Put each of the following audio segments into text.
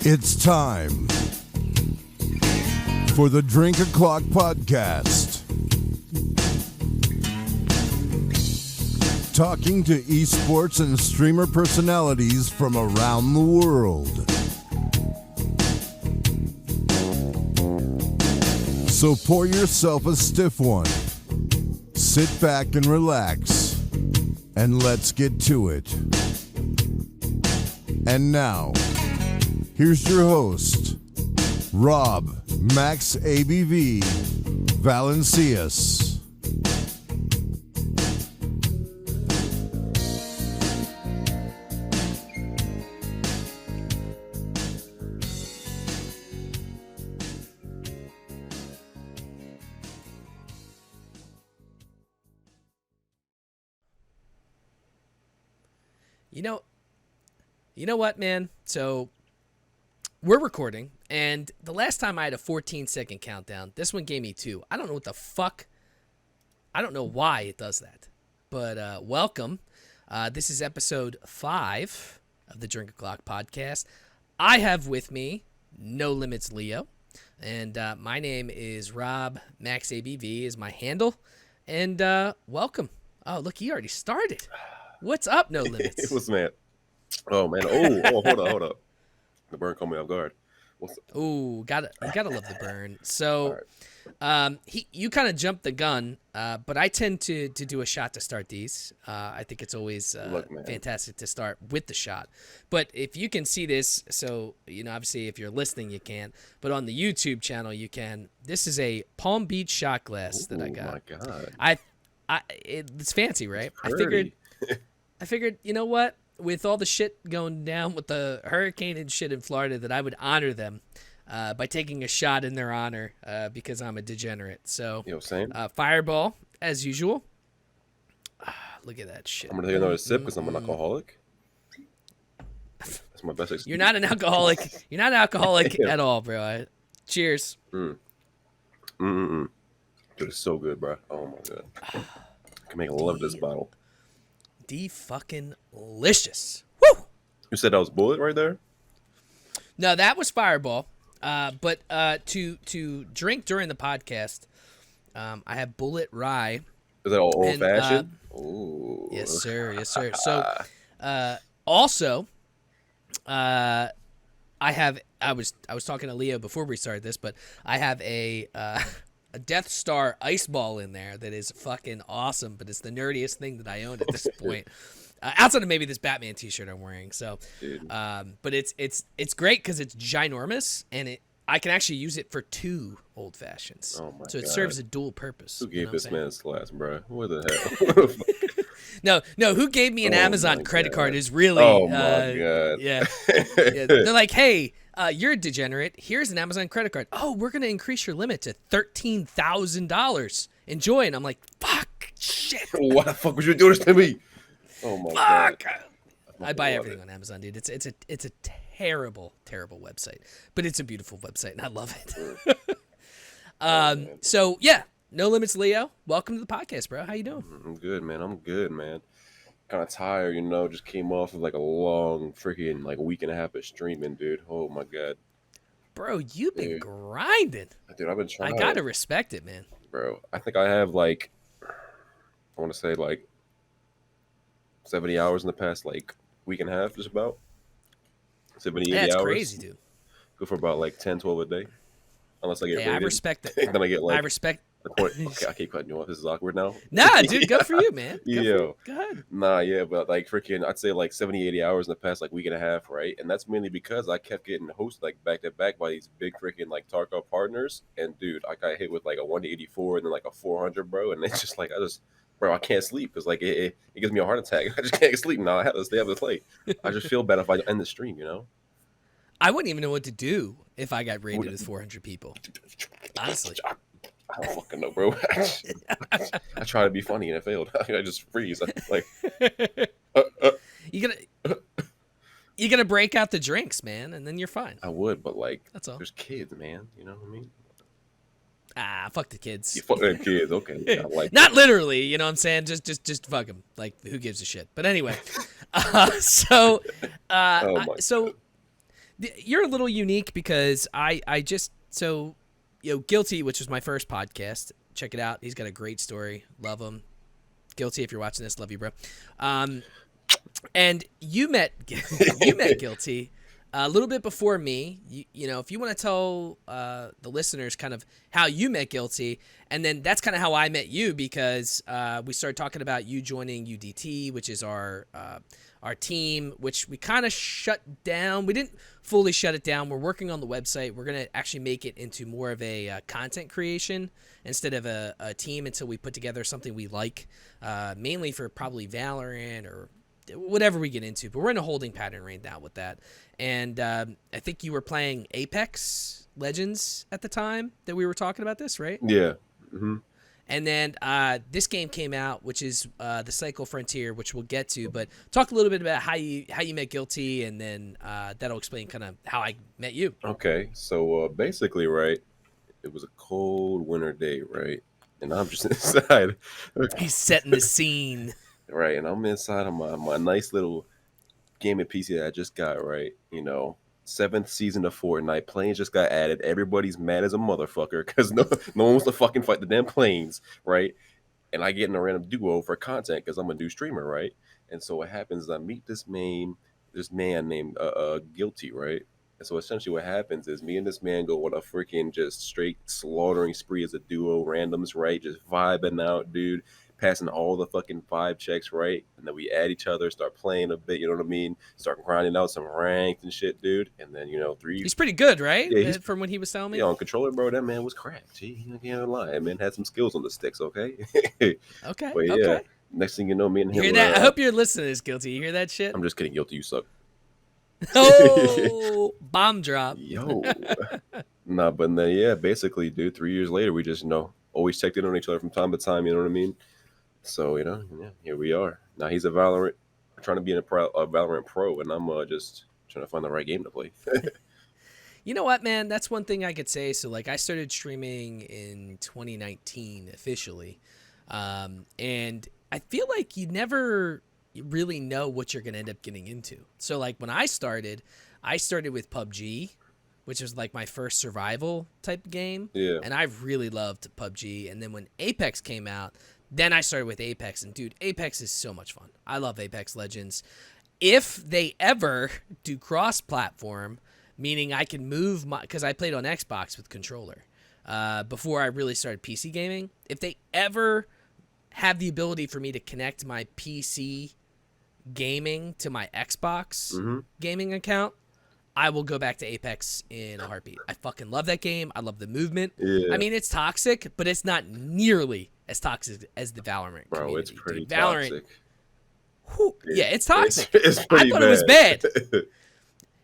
It's time for the Drink O'Clock podcast. Talking to esports and streamer personalities from around the world. So pour yourself a stiff one, sit back and relax, and let's get to it. And now, here's your host, Rob Max ABV Valencius. You know what, man? So we're recording, and the last time I had a 14-second countdown, this one gave me 2. I don't know what the fuck. I don't know why it does that. But welcome. This is episode 5 of the Drink O'Clock podcast. I have with me No Limits Leo, and my name is Rob Max ABV is my handle. And welcome. Oh, look, he already started. What's up, No Limits? What's man? Oh man! Oh, hold up! The burn caught me off guard. You gotta love the burn. So, right. You kind of jumped the gun, but I tend to do a shot to start these. I think it's always fantastic to start with the shot. But if you can see this, so obviously if you're listening you can't, but on the YouTube channel you can. This is a Palm Beach shot glass that I got. Oh my god! It's fancy, right? I figured, you know what? With all the shit going down with the hurricane and shit in Florida, that I would honor them by taking a shot in their honor because I'm a degenerate. So, same. Fireball, as usual. Look at that shit. I'm going to take another sip because I'm an alcoholic. That's my best excuse. You're not an alcoholic. You're not an alcoholic at all, bro. Cheers. Dude, it's so good, bro. Oh, my God. I can make love this bottle. Fucking-licious. Woo! You said that was Bullet right there? No, that was Fireball. But to drink during the podcast, I have Bullet Rye. Is that all old-fashioned? Yes, sir. Yes, sir. So, also, I was talking to Leo before we started this, but I have a Death Star ice ball in there that is fucking awesome, but it's the nerdiest thing that I own at this point. Outside of maybe this Batman t-shirt I'm wearing. So, but it's great because it's ginormous, and I can actually use it for 2 old fashions. Oh my so it God. serves a dual purpose. Who gave this man this glass, bro? What the hell? No. Who gave me an Amazon credit card is really. Oh my God. Yeah. They're like, hey. You're a degenerate. Here's an Amazon credit card. Oh, we're going to increase your limit to $13,000. Enjoy. And I'm like, fuck, shit. Why the fuck would you do this to me? Oh, my God. I buy everything on Amazon, dude. It's a terrible, terrible website. But it's a beautiful website, and I love it. So, yeah, No Limits Leo. Welcome to the podcast, bro. How you doing? I'm good, man. Kind of tired, just came off of like a long freaking week and a half of streaming, dude. Oh my God, bro, you've been grinding. Dude, I've been trying. I gotta respect it, man. Bro, I think I have I want to say 70 hours in the past week and a half, just about 70, 80 hours. That's crazy, dude. Go for about 10, 12 a day, unless I get rated. I respect it. Then I get I respect. Okay, I keep cutting you off. This is awkward now. Nah, dude, good for you, man. Go ahead. Nah, yeah, but freaking, I'd say 70, 80 hours in the past week and a half, right? And that's mainly because I kept getting hosted back to back by these big freaking Tarkov partners. And dude, I got hit with a 184 and then a 400, bro. And it's just I can't sleep because it gives me a heart attack. I just can't sleep now. I have to stay up this late. I just feel bad if I end the stream, I wouldn't even know what to do if I got rated as 400 people. Honestly. I don't fucking know, bro. I try to be funny and it failed. I just freeze. You gotta break out the drinks, man, and then you're fine. I would, but that's all. There's kids, man. You know what I mean? Fuck the kids. You fuck them kids, okay. Yeah, not literally, you know what I'm saying? Just fuck them. Who gives a shit? But anyway, so You're a little unique because I just so Guilty, which was my first podcast. Check it out. He's got a great story. Love him. Guilty, if you're watching this, love you, bro. And you met Guilty a little bit before me. You know, if you want to tell the listeners kind of how you met Guilty, and then that's kind of how I met you, because we started talking about you joining UDT, which is our team, which we kind of shut down. We didn't fully shut it down. We're working on the website. We're going to actually make it into more of a content creation instead of a team until we put together something we like, mainly for probably Valorant or whatever we get into. But we're in a holding pattern right now with that. And I think you were playing Apex Legends at the time that we were talking about this, right? Yeah. Mm-hmm. And then this game came out, which is the Cycle Frontier, which we'll get to. But talk a little bit about how you met Guilty, and then that'll explain kind of how I met you. Okay, so basically, right, it was a cold winter day, right, and I'm just inside. He's setting the scene. Right, and I'm inside of my nice little gaming PC that I just got, right, 7th season of Fortnite. Planes just got added. Everybody's mad as a motherfucker because no one wants to fucking fight the damn planes, right? And I get in a random duo for content because I'm a new streamer, right? And so what happens is I meet this man named Guilty, right? And so essentially what happens is me and this man go on a freaking just straight slaughtering spree as a duo, randoms, right? Just vibing out, dude. Passing all the fucking vibe checks, right? And then we add each other, start playing a bit, you know what I mean? Start grinding out some ranked and shit, dude. And then, He's pretty good, right? Yeah, from what he was telling me. Yeah, on controller, bro, that man was cracked. I can't lie. That man had some skills on the sticks, okay? Okay. But yeah, okay. Next thing you know, me and him. You hear that? I hope you're listening to this, Guilty. You hear that shit? I'm just kidding, Guilty, you suck. Oh, bomb drop. Yo. Nah, but then, yeah, basically, dude, 3 years later, we just, always checked in on each other from time to time, you know what I mean? So, here we are. Now he's a Valorant, trying to be a Valorant pro, and I'm just trying to find the right game to play. You know what, man? That's one thing I could say. So, like, I started streaming in 2019 officially, and I feel like you never really know what you're going to end up getting into. So, like, when I started with PUBG, which was, like, my first survival type game. Yeah. And I really loved PUBG. And then when Apex came out, then I started with Apex, and dude, Apex is so much fun. I love Apex Legends. If they ever do cross-platform, meaning I can move because I played on Xbox with controller before I really started PC gaming. If they ever have the ability for me to connect my PC gaming to my Xbox gaming account, I will go back to Apex in a heartbeat. I fucking love that game. I love the movement. Yeah. I mean, it's toxic, but it's not nearly as toxic as the Valorant Bro, community. it's pretty dude. Valorant, toxic. Yeah, it's toxic. It's pretty I thought it was bad. bad.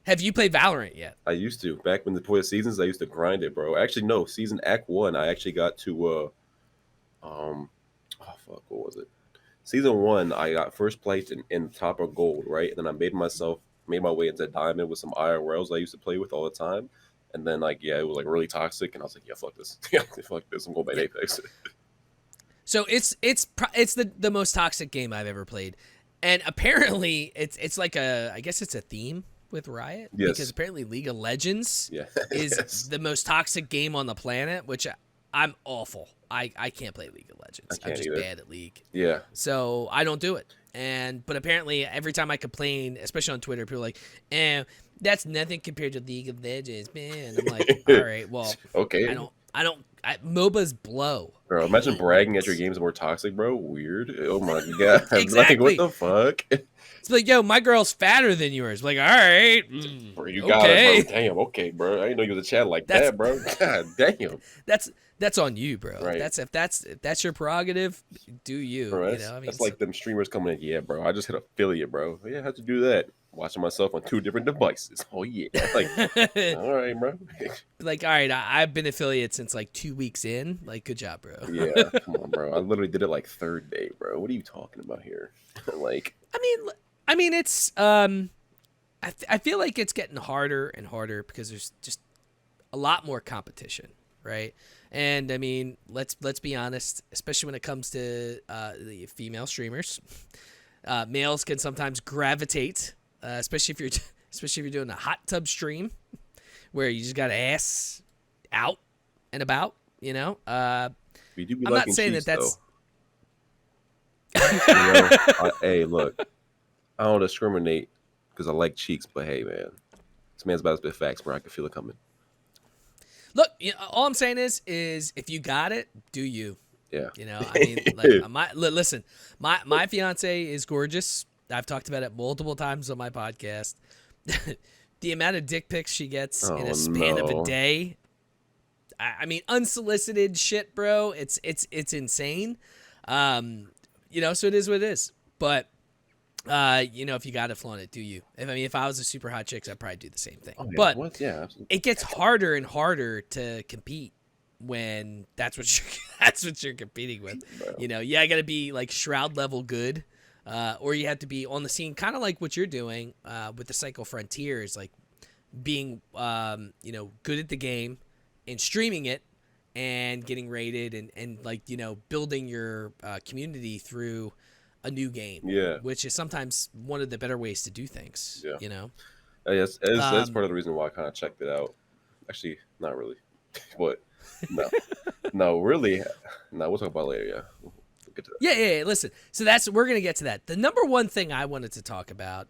Have you played Valorant yet? I used to. Back when before the seasons, I used to grind it, bro. Actually, no. Season Act 1, I actually got to, what was it? Season 1, I got first place in top of gold, right? And then I made my way into diamond with some IRLs I used to play with all the time. And then, it was, really toxic. And I was like, yeah, fuck this. Fuck this. I'm going back to Apex. So it's the most toxic game I've ever played. And apparently, it's like I guess it's a theme with Riot. Yes. Because apparently League of Legends is the most toxic game on the planet, which I'm awful. I can't play League of Legends. I'm just bad at League. Yeah. So I don't do it. But apparently every time I complain, especially on Twitter, people are like, that's nothing compared to League of Legends, man. I'm like, all right, well, okay. MOBAs blow. Bro, imagine bragging at your games more toxic, bro. Weird. Oh my god. Exactly. Like, what the fuck? It's like, yo, my girl's fatter than yours. Like, all right. Bro, you got it, bro. Damn, okay, bro. I didn't know you was a chat like that, bro. God damn. That's on you, bro. Right. If that's your prerogative, do you. Bro, that's, that's like them streamers coming in. Yeah, bro. I just hit affiliate, bro. Yeah, I had to do that. Watching myself on 2 different devices. Oh yeah. Like, all right, bro. Like, all right, I've been affiliate since like 2 weeks in. Like, good job, bro. Yeah, come on, bro. I literally did it like 3rd day, bro. What are you talking about here? Like, I mean, it's I feel like it's getting harder and harder because there's just a lot more competition, right? And I mean, let's be honest, especially when it comes to the female streamers, males can sometimes gravitate, especially especially if you're doing a hot tub stream where you just got ass out and about, you know. We do be I'm not liking saying cheeks, that's. Hey, look, I don't discriminate because I like cheeks, but hey, man, this man's about to spit facts, bro. I can feel it coming. Look, you know, all I'm saying is if you got it, do you? Yeah. You know, I mean, like listen, my fiance is gorgeous. I've talked about it multiple times on my podcast. The amount of dick pics she gets in a span of a day. I mean, unsolicited shit, bro. It's insane. You know, so it is what it is. But you know, if you got to flaunt it, do you? If I was a super hot chick, I'd probably do the same thing. Oh, yeah. But absolutely. it gets harder and harder to compete when that's what you're competing with. Bro. You know, I got to be like Shroud level good, or you have to be on the scene, kind of like what you're doing with the Cycle Frontier-S, like being you know, good at the game and streaming it and getting rated and like, you know, building your community through a new game, which is sometimes one of the better ways to do things. You know, yes, that's part of the reason why I kind of checked it out. Actually, not really, but no, really, no. We'll talk about it later. Yeah, we'll get to that. Yeah. Listen, so we're gonna get to that. The number one thing I wanted to talk about,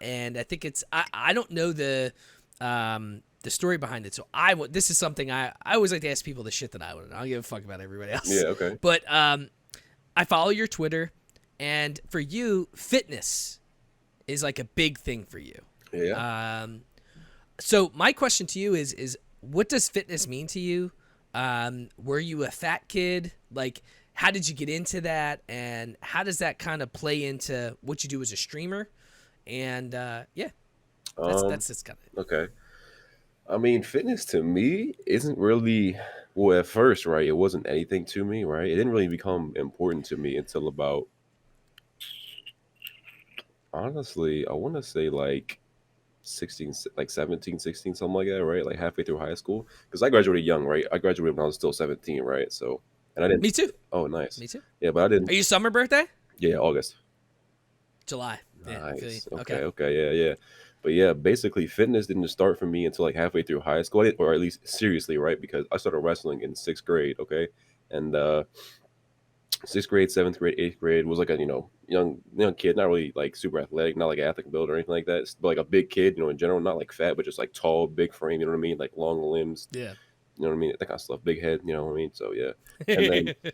and I think it's I don't know the story behind it. So this is something I always like to ask people the shit that I want to know. I don't give a fuck about everybody else. Yeah, okay. But I follow your Twitter. And for you, fitness is like a big thing for you. Yeah. So my question to you is what does fitness mean to you? Were you a fat kid? Like, how did you get into that? And how does that kind of play into what you do as a streamer? And yeah, that's kind of it. Okay. I mean, fitness to me isn't really, well, at first, right, it wasn't anything to me, right? It didn't really become important to me until about, honestly, I want to say like 16, like 17, 16, something like that, right? Like halfway through high school. Because I graduated young, right? I graduated when I was still 17, right? So, and I didn't. Me too. Oh, nice. Me too. Yeah, but I didn't. Are you summer birthday? Yeah, August. July. Yeah, Nice. okay. Okay, yeah. But yeah, basically fitness didn't start for me until like halfway through high school, or at least seriously, right? Because I started wrestling in 6th grade, okay? And 6th grade, 7th grade, 8th grade was like a, young kid, not really like super athletic, not like athletic build or anything like that, but like a big kid, in general, not like fat, but just like tall, big frame, you know what I mean? Like long limbs. Yeah. You know what I mean? That kind of stuff. Big head, you know what I mean? So yeah. And then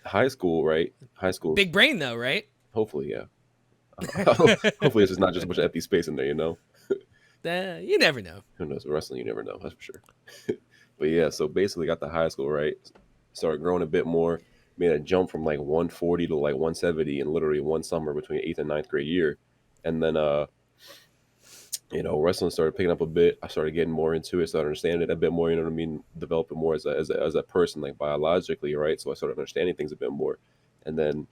high school, right? High school. Big brain though, right? Hopefully, yeah. Hopefully it's just not just a bunch of empty space in there, You never know. Who knows? Wrestling, you never know. That's for sure. But yeah, so basically got to high school, right? Started growing a bit more. Made a jump from like 140 to like 170 in literally one summer between 8th and 9th grade year. And then, wrestling started picking up a bit. I started getting more into it, started understanding it a bit more, you know what I mean? Developing more as a person, like biologically, right? So I started understanding things a bit more. And then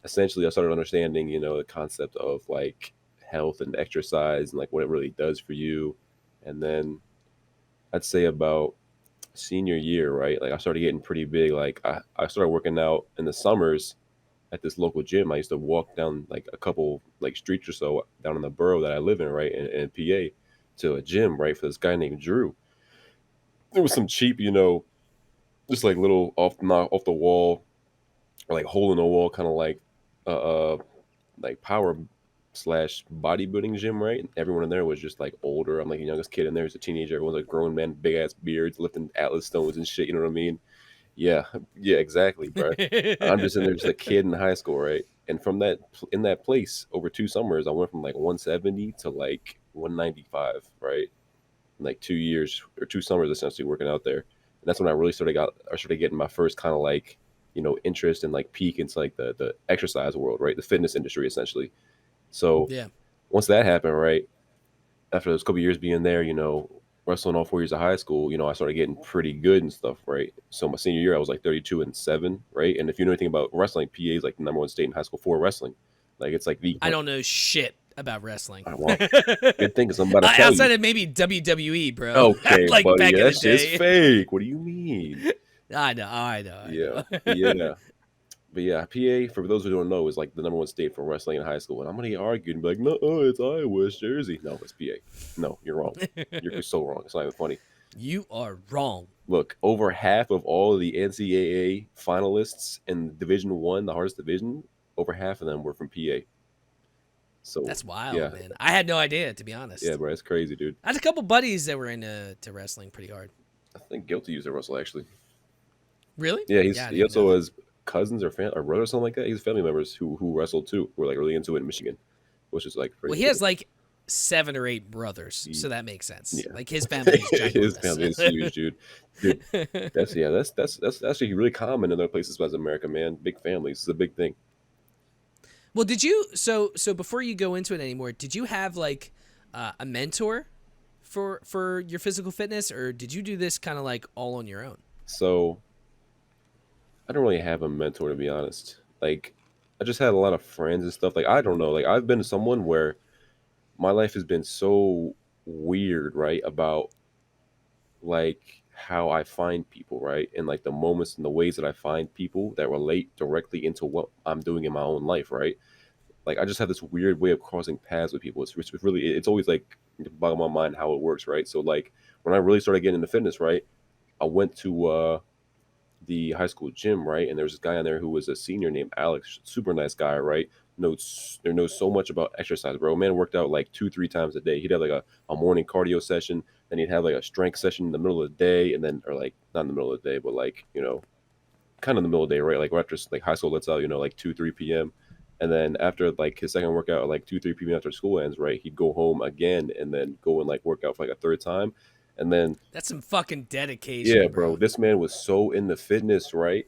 essentially I started understanding, the concept of like health and exercise and like what it really does for you. And then I'd say about senior year, right? Like I started getting pretty big. Like I started working out in the summers at this local gym. I used to walk down like a couple like streets or so down in the borough that I live in, right, in PA, to a gym, right, for this guy named Drew. There was some cheap, just like little off the wall, or like hole in the wall, kind of like power / bodybuilding gym, right? And everyone in there was just like older. I'm like the youngest kid in there. He's a teenager. Everyone's like grown men, big ass beards, lifting Atlas stones and shit. You know what I mean? Yeah, exactly, bro. I'm just in there, just a kid in high school, right? And from in that place, over 2 summers, I went from like 170 to like 195, right? In like 2 years or 2 summers, essentially working out there. And that's when I really started getting my first kind of like, interest and like peek into like the exercise world, right? The fitness industry, essentially. So yeah, once that happened, right, after those couple of years being there, wrestling all 4 years of high school, I started getting pretty good and stuff, right? So my senior year, I was like 32-7, right? And if you know anything about wrestling, PA is like the #1 state in high school for wrestling. Like it's like I don't know shit about wrestling. Well, good thing, because I'm about to tell outside you. of maybe WWE, bro. Okay, like buddy, back in that the day. shit's fake. What do you mean? I know. Yeah. But yeah, PA, for those who don't know, is like the number one state for wrestling in high school. And I'm gonna get argued and be like, no, it's Iowa, it's Jersey. No, it's PA. No, you're wrong. You're so wrong. It's not even funny. You are wrong. Look, over half of all of the NCAA finalists in Division One, the hardest division, over half of them were from PA. So that's wild, yeah. man. I had no idea, to be honest. Yeah, bro, it's crazy, dude. I had a couple buddies that were into wrestling pretty hard. I think Guilty used to wrestle actually. Really? Yeah, he also has cousins or brothers or something like that. He's family members who wrestled too, who were like really into it in Michigan, which is like crazy. Well, he has like 7 or 8 brothers, so that makes sense. Yeah. Like his family is ginormous. His family is huge, dude. That's actually really common in other places besides America, man. Big families, it's a big thing. Well, did you so before you go into it anymore, did you have like a mentor for your physical fitness, or did you do this kind of like all on your own? So I don't really have a mentor, to be honest. Like, I just had a lot of friends and stuff. Like, I don't know. Like, I've been someone where my life has been so weird, right? About like how I find people, right? And like the moments and the ways that I find people that relate directly into what I'm doing in my own life, right? Like, I just have this weird way of crossing paths with people. It's really, it's always like boggling my mind how it works, right? So like when I really started getting into fitness, right? I went to the high school gym, right? And there was this guy on there who was a senior named Alex, super nice guy, right? Knows so much about exercise, bro. Man worked out like 2-3 times a day. He'd have like a morning cardio session, then he'd have like a strength session in the middle of the day, and then or like not in the middle of the day, but like kind of in the middle of the day, right? Like after like high school lets out, like 2-3 p.m. And then after like his second workout at like 2-3 p.m. after school ends, right? He'd go home again and then go and like work out for like a third time. And then that's some fucking dedication. Yeah, bro. This man was so into fitness, right?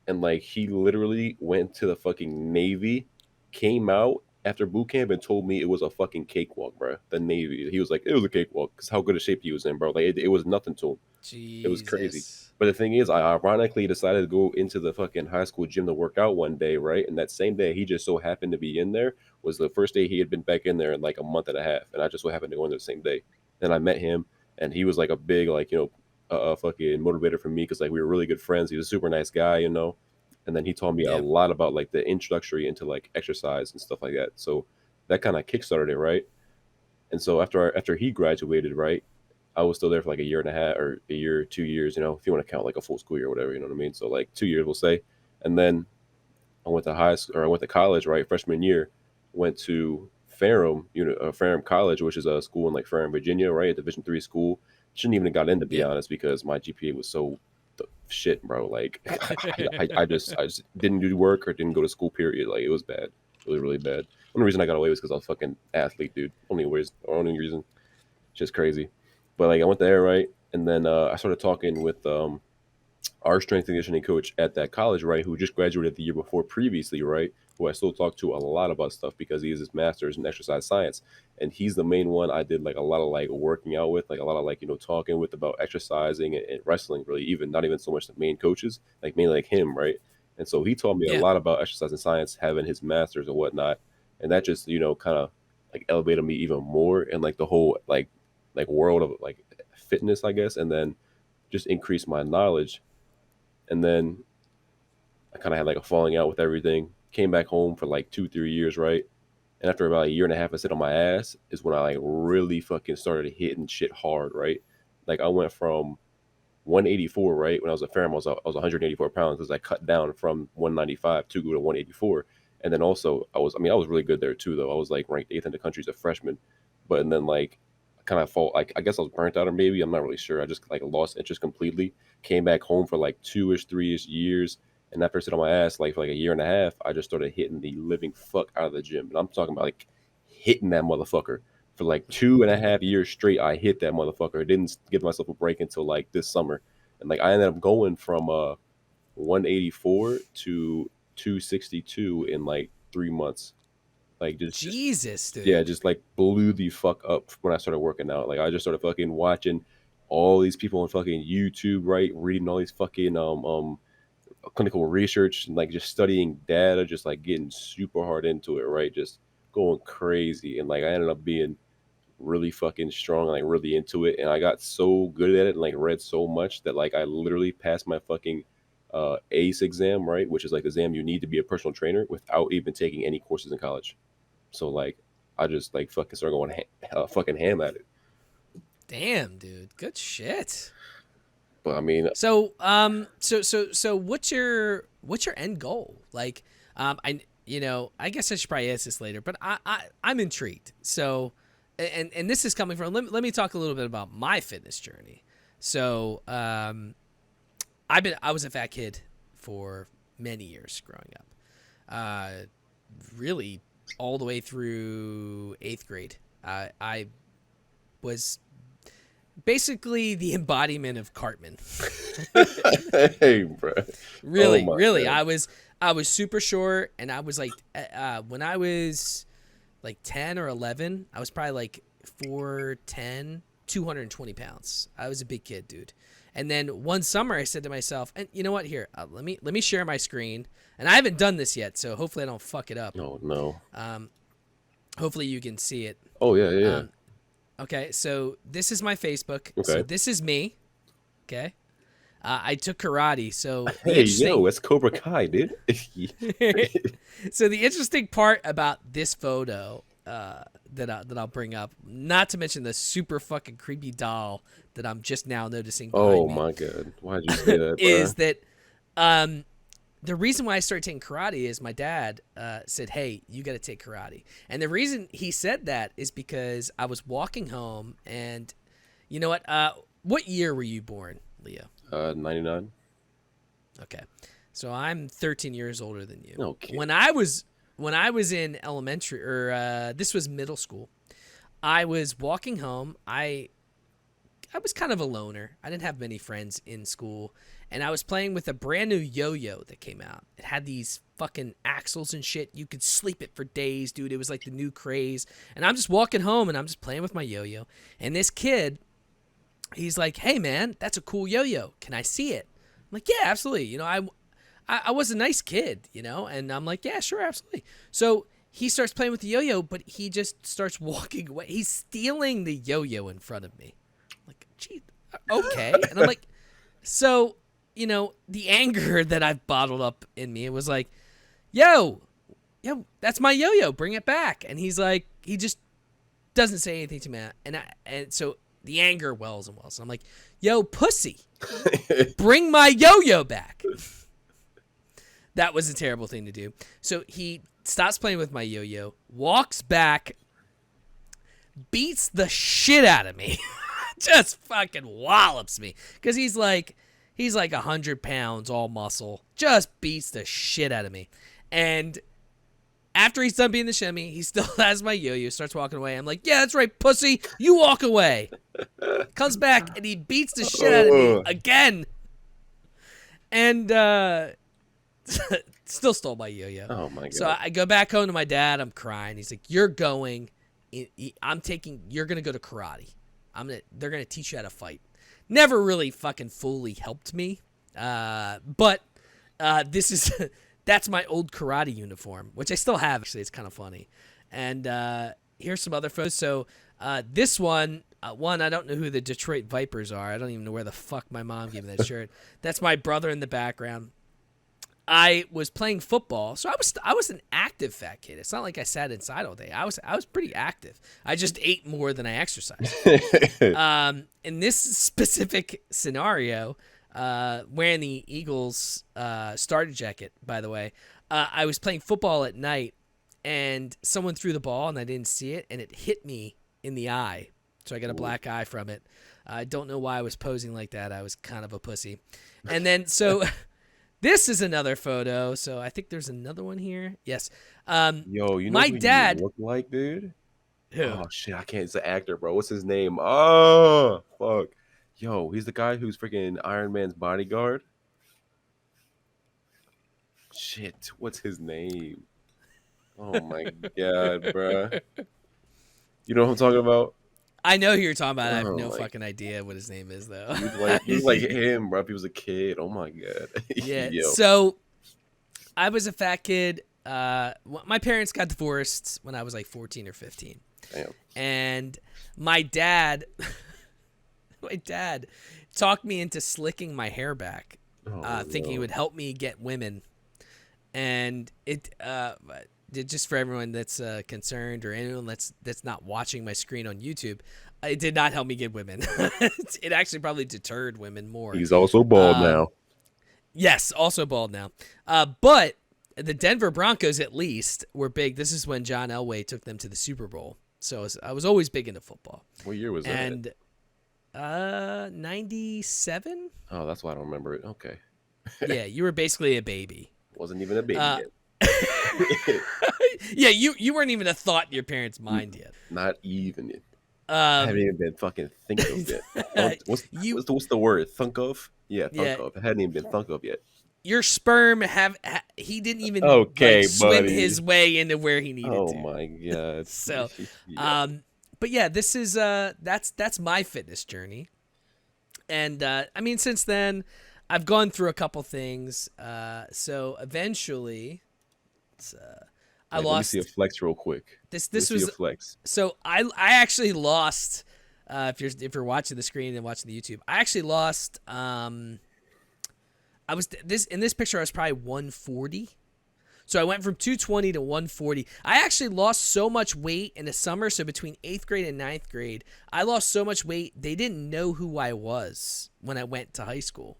And like he literally went to the fucking Navy, came out after boot camp and told me it was a fucking cakewalk, bro. The Navy. He was like, it was a cakewalk because how good a shape he was in, bro. Like it was nothing to him. Jesus. It was crazy. But the thing is, I ironically decided to go into the fucking high school gym to work out one day, right? And that same day, he just so happened to be in there. Was the first day he had been back in there in like a month and a half, and I just so happened to go in there the same day. And I met him. And he was like a big, like, fucking motivator for me because like we were really good friends. He was a super nice guy, And then he taught me a lot about like the introductory into like exercise and stuff like that. So that kind of kickstarted it, right? And so after he graduated, right, I was still there for like a year and a half or a year, 2 years, if you want to count like a full school year or whatever, you know what I mean? So like 2 years, we'll say. And then I went to college, right? Freshman year, went to Ferrum, Ferrum College, which is a school in like Ferrum, Virginia, right? A Division III school. Shouldn't even have got in, to be honest, because my GPA was so shit, bro. Like I just didn't do work or didn't go to school. Period. Like it was bad. It was really bad. Only reason I got away was because I was a fucking athlete, dude. Only reason. Just crazy. But like I went there, right, and then I started talking with our strength and conditioning coach at that college, right, who just graduated the year before previously, right, who I still talk to a lot about stuff because he has his master's in exercise science. And he's the main one I did like a lot of like working out with, like a lot of like, talking with about exercising and wrestling, really, even not even so much the main coaches, like mainly like him, right? And so he taught me a lot about exercise and science, having his master's and whatnot. And that just, kind of like elevated me even more in like the whole like world of like fitness, I guess, and then just increased my knowledge. And then I kind of had like a falling out with everything. Came back home for like 2-3 years, right? And after about a year and a half, I sit on my ass is when I like really fucking started hitting shit hard, right? Like I went from 184, right? When I was at Ferrum, I was 184 pounds because I cut down from 195 to go to 184. And then also I was really good there too, though. I was like ranked 8th in the country as a freshman. But and then like kind of fall, like I guess I was burnt out, or maybe I'm not really sure. I just like lost interest completely. Came back home for like 2-ish, 3-ish years, and after I sit on my ass like for like a year and a half, I just started hitting the living fuck out of the gym. And I'm talking about like hitting that motherfucker for like 2.5 years straight. I hit that motherfucker. I didn't give myself a break until like this summer, and like I ended up going from 184 to 262 in like 3 months. Like just Jesus, dude. Yeah, just like blew the fuck up when I started working out. Like I just started fucking watching all these people on fucking YouTube, right? Reading all these fucking clinical research and like just studying data, just like getting super hard into it, right? Just going crazy. And like I ended up being really fucking strong, like really into it. And I got so good at it and like read so much that like I literally passed my fucking ACE exam, right? Which is like the exam you need to be a personal trainer without even taking any courses in college. So like, I just like fucking started going fucking ham at it. Damn, dude, good shit. But I mean, so what's your end goal? Like, I guess I should probably ask this later, but I'm intrigued. So, and this is coming from. Let me talk a little bit about my fitness journey. So, I was a fat kid for many years growing up. Really, all the way through 8th grade. I was basically the embodiment of Cartman. Hey, bro. Really. God. I was super short, and I was like, when I was like 10 or 11, I was probably like 4'10", 220 pounds. I was a big kid, dude. And then one summer, I said to myself, and you know what? Here, let me share my screen. And I haven't done this yet, so hopefully I don't fuck it up. Oh no. Hopefully you can see it. Oh yeah. Okay, so this is my Facebook. Okay. So this is me. Okay. I took karate, so hey, yo, it's Cobra Kai, dude. So the interesting part about this photo that I'll bring up, not to mention the super fucking creepy doll that I'm just now noticing behind me, my god, why'd you say that? is that the reason why I started taking karate is my dad said, hey, you got to take karate. And the reason he said that is because I was walking home, and you know what year were you born, Leo? 99. Okay. So I'm 13 years older than you. Okay. When I was in elementary, or this was middle school, I was walking home. I was kind of a loner. I didn't have many friends in school, and I was playing with a brand new yo-yo that came out. It had these fucking axles and shit. You could sleep it for days, dude. It was like the new craze. And I'm just walking home, and I'm just playing with my yo-yo. And this kid, he's like, hey, man, that's a cool yo-yo. Can I see it? I'm like, yeah, absolutely. You know, I was a nice kid, you know, and I'm like, yeah, sure, absolutely. So he starts playing with the yo-yo, but he just starts walking away. He's stealing the yo-yo in front of me. I'm like, gee, okay. And I'm like, so, you know, the anger that I've bottled up in me, it was like, yo, that's my yo-yo. Bring it back. And he's like, he just doesn't say anything to me. And so the anger wells and wells. And I'm like, yo, pussy, bring my yo-yo back. That was a terrible thing to do. So he stops playing with my yo-yo, walks back, beats the shit out of me. Just fucking wallops me. Because he's like 100 pounds, all muscle. Just beats the shit out of me. And after he's done beating the shit out of me, he still has my yo-yo, starts walking away. I'm like, yeah, that's right, pussy. You walk away. Comes back, and he beats the shit out of me again. And still stole my yo-yo. Oh, my God. So I go back home to my dad. I'm crying. He's like, you're going. You're going to go to karate. They're going to teach you how to fight. Never really fucking fully helped me. But that's my old karate uniform, which I still have. Actually, it's kind of funny. And here's some other photos. So this one, I don't know who the Detroit Vipers are. I don't even know where the fuck my mom gave me that shirt. That's my brother in the background. I was playing football, so I was an active fat kid. It's not like I sat inside all day. I was pretty active. I just ate more than I exercised. In this specific scenario, wearing the Eagles starter jacket, by the way, I was playing football at night, and someone threw the ball, and I didn't see it, and it hit me in the eye. So I got a black eye from it. I don't know why I was posing like that. I was kind of a pussy. And then so... This is another photo, so I think there's another one here. Yes. Yo, you know my who dad you look like, dude? Who? Oh shit, I can't. It's the actor, bro. What's his name? Oh fuck. Yo, he's the guy who's freaking Iron Man's bodyguard. Shit, what's his name? Oh my god, bro. You know what I'm talking about? I know who you're talking about. I have no fucking idea what his name is, though. He's like him, bro. If he was a kid. Oh my god. Yeah. Yo. So I was a fat kid. My parents got divorced when I was like 14 or 15. Damn. And my dad talked me into slicking my hair back thinking it would help me get women. And it just for everyone that's concerned or anyone that's not watching my screen on YouTube, it did not help me get women. It actually probably deterred women more. He's also bald now. Yes, also bald now. But the Denver Broncos at least were big. This is when John Elway took them to the Super Bowl. So I was always big into football. What year was that? And 97? Oh, that's why I don't remember it. Okay. Yeah, you were basically a baby. Wasn't even a baby yet. Yeah, you weren't even a thought in your parents' mind yet. Not even yet. I haven't even been fucking think of yet. What's the word? Thunk of? Yeah, thunk of. It hadn't even been thunk of yet. Your sperm he didn't even swim his way into where he needed to. Oh my god. So, but yeah, this is that's my fitness journey, and I mean since then, I've gone through a couple things. So eventually, I lost. Let me see a flex real quick. This was a flex. So I actually lost. If you're watching the screen and watching the YouTube, I actually lost. I was in this picture. I was probably 140. So I went from 220 to 140. I actually lost so much weight in the summer. So between 8th grade and 9th grade, I lost so much weight. They didn't know who I was when I went to high school.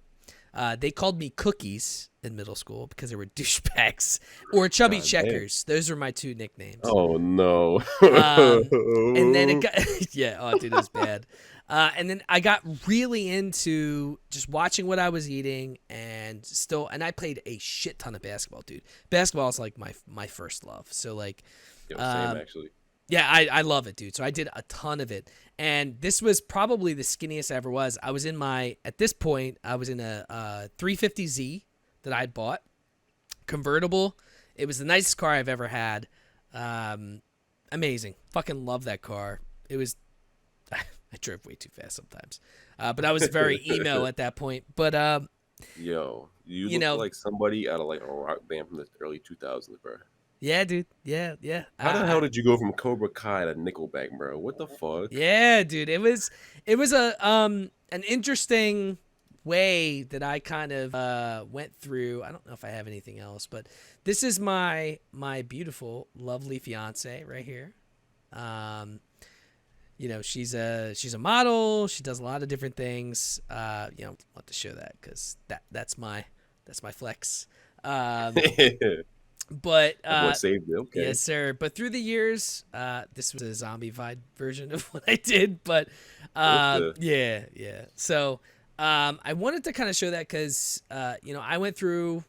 They called me Cookies in middle school because they were douchebags, or Chubby Checkers. Those were my two nicknames. Oh no! And then it got dude, it was bad. And then I got really into just watching what I was eating, and I played a shit ton of basketball, dude. Basketball is like my first love. So like, same actually. Yeah, I love it, dude. So I did a ton of it. And this was probably the skinniest I ever was. At this point, I was in a 350Z that I'd bought. Convertible. It was the nicest car I've ever had. Amazing. Fucking love that car. It was, I drove way too fast sometimes. But I was very emo at that point. But, you look like somebody out of like a rock band from the early 2000s, bro. Yeah, dude. Yeah. How the hell did you go from Cobra Kai to Nickelback, bro? What the fuck? Yeah, dude. It was an interesting way that I kind of went through. I don't know if I have anything else, but this is my beautiful, lovely fiance right here. She's a model. She does a lot of different things. I'll have to show that because that's my flex. But saved it. Okay. Yes, sir. But through the years, this was a zombified version of what I did. But yeah. So I wanted to kind of show that because I went through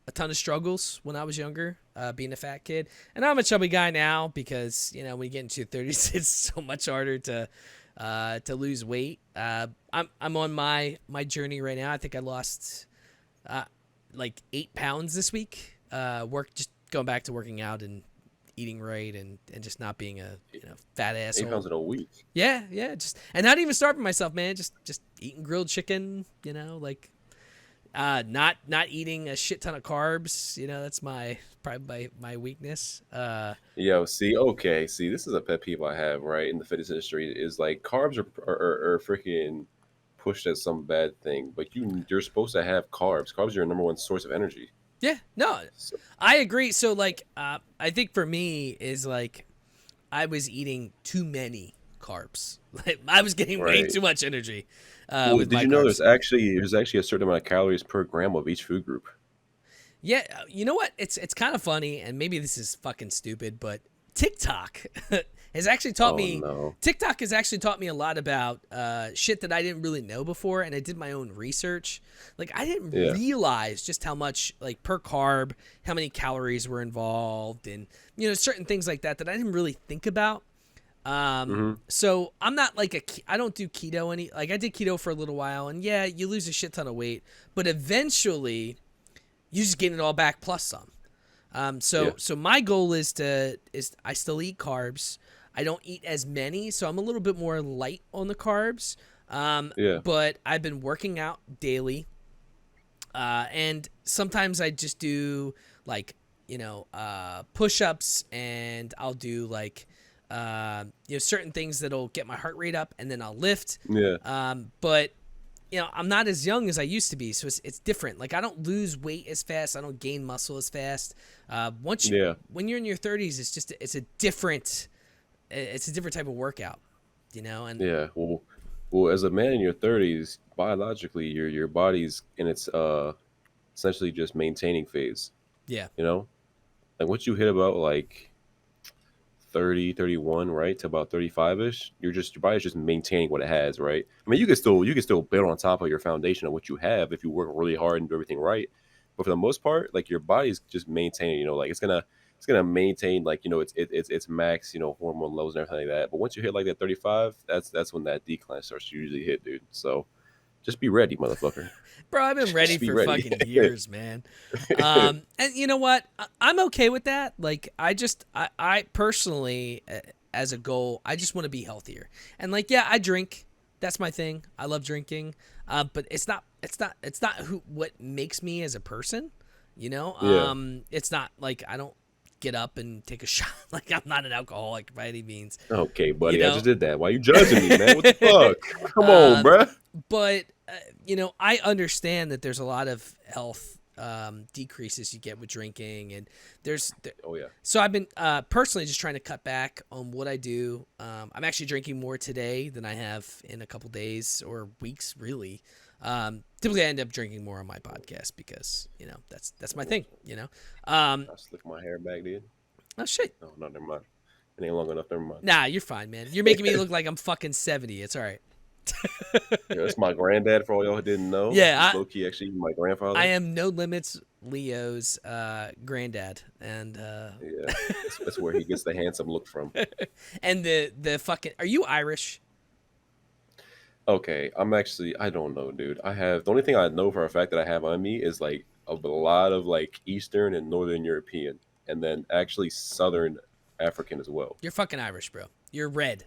a ton of struggles when I was younger, being a fat kid, and I'm a chubby guy now because when you get into your 30s, it's so much harder to lose weight. I'm on my journey right now. I think I lost like 8 pounds this week. Just going back to working out and eating right and just not being a fat asshole. 8 pounds in a week. Yeah, and not even starving myself, man. Just eating grilled chicken. Not eating a shit ton of carbs. That's probably my weakness. This is a pet peeve I have right in the fitness industry. Is like carbs are freaking pushed as some bad thing, but you're supposed to have carbs. Carbs are your number one source of energy. Yeah, no, I agree. So, like, I think for me is like I was eating too many carbs. Like, I was getting way too much energy. Did you know there's actually a certain amount of calories per gram of each food group? Yeah, you know what? It's kind of funny, and maybe this is fucking stupid, but TikTok has actually taught me. No. TikTok has actually taught me a lot about shit that I didn't really know before, and I did my own research. Like I didn't realize just how much like per carb, how many calories were involved, and certain things like that I didn't really think about. So I'm not like I don't do keto I did keto for a little while, and yeah, you lose a shit ton of weight, but eventually you just gain it all back plus some. So my goal is I still eat carbs. I don't eat as many, so I'm a little bit more light on the carbs. But I've been working out daily. And sometimes I just do like, push-ups, and I'll do like, certain things that'll get my heart rate up, and then I'll lift. But I'm not as young as I used to be, so it's different. Like I don't lose weight as fast, I don't gain muscle as fast. When you're in your 30s, it's a different type of workout, And yeah, well, as a man in your 30s, biologically, your body's in its essentially just maintaining phase. Yeah. Like once you hit about like 30, 31, right, to about 35ish, your body's just maintaining what it has, right? I mean, you can still build on top of your foundation of what you have if you work really hard and do everything right. But for the most part, like your body's just maintaining, like it's gonna maintain like its max, hormone levels and everything like that. But once you hit like that 35, that's when that decline starts to usually hit, dude. So just be ready, motherfucker. Bro, I've been ready for fucking years, man. And you know what? I'm okay with that. Like, I personally, as a goal, I just want to be healthier. And like, yeah, I drink. That's my thing. I love drinking. But it's not what makes me as a person. It's not like I don't get up and take a shot. Like I'm not an alcoholic by any means. Okay, buddy, I just did that. Why you judging me, man? What the fuck? Come on, bruh. But I understand that there's a lot of health decreases you get with drinking, and oh yeah. So I've been personally just trying to cut back on what I do. I'm actually drinking more today than I have in a couple days or weeks, really. Typically I end up drinking more on my podcast because that's my thing. I slick my hair back, dude. Oh shit. No, never mind. It ain't long enough. Never mind. Nah, you're fine, man. You're making me look like I'm fucking 70. It's all right. Yeah, that's my granddad. For all y'all who didn't know, yeah, low-key actually my grandfather. I am No Limits Leo's granddad, and yeah, that's where he gets the handsome look from. And the fucking, are you Irish? Okay, I don't know, dude. The only thing I know for a fact that I have on me is like a lot of like Eastern and Northern European, and then actually Southern African as well. You're fucking Irish, bro. You're red.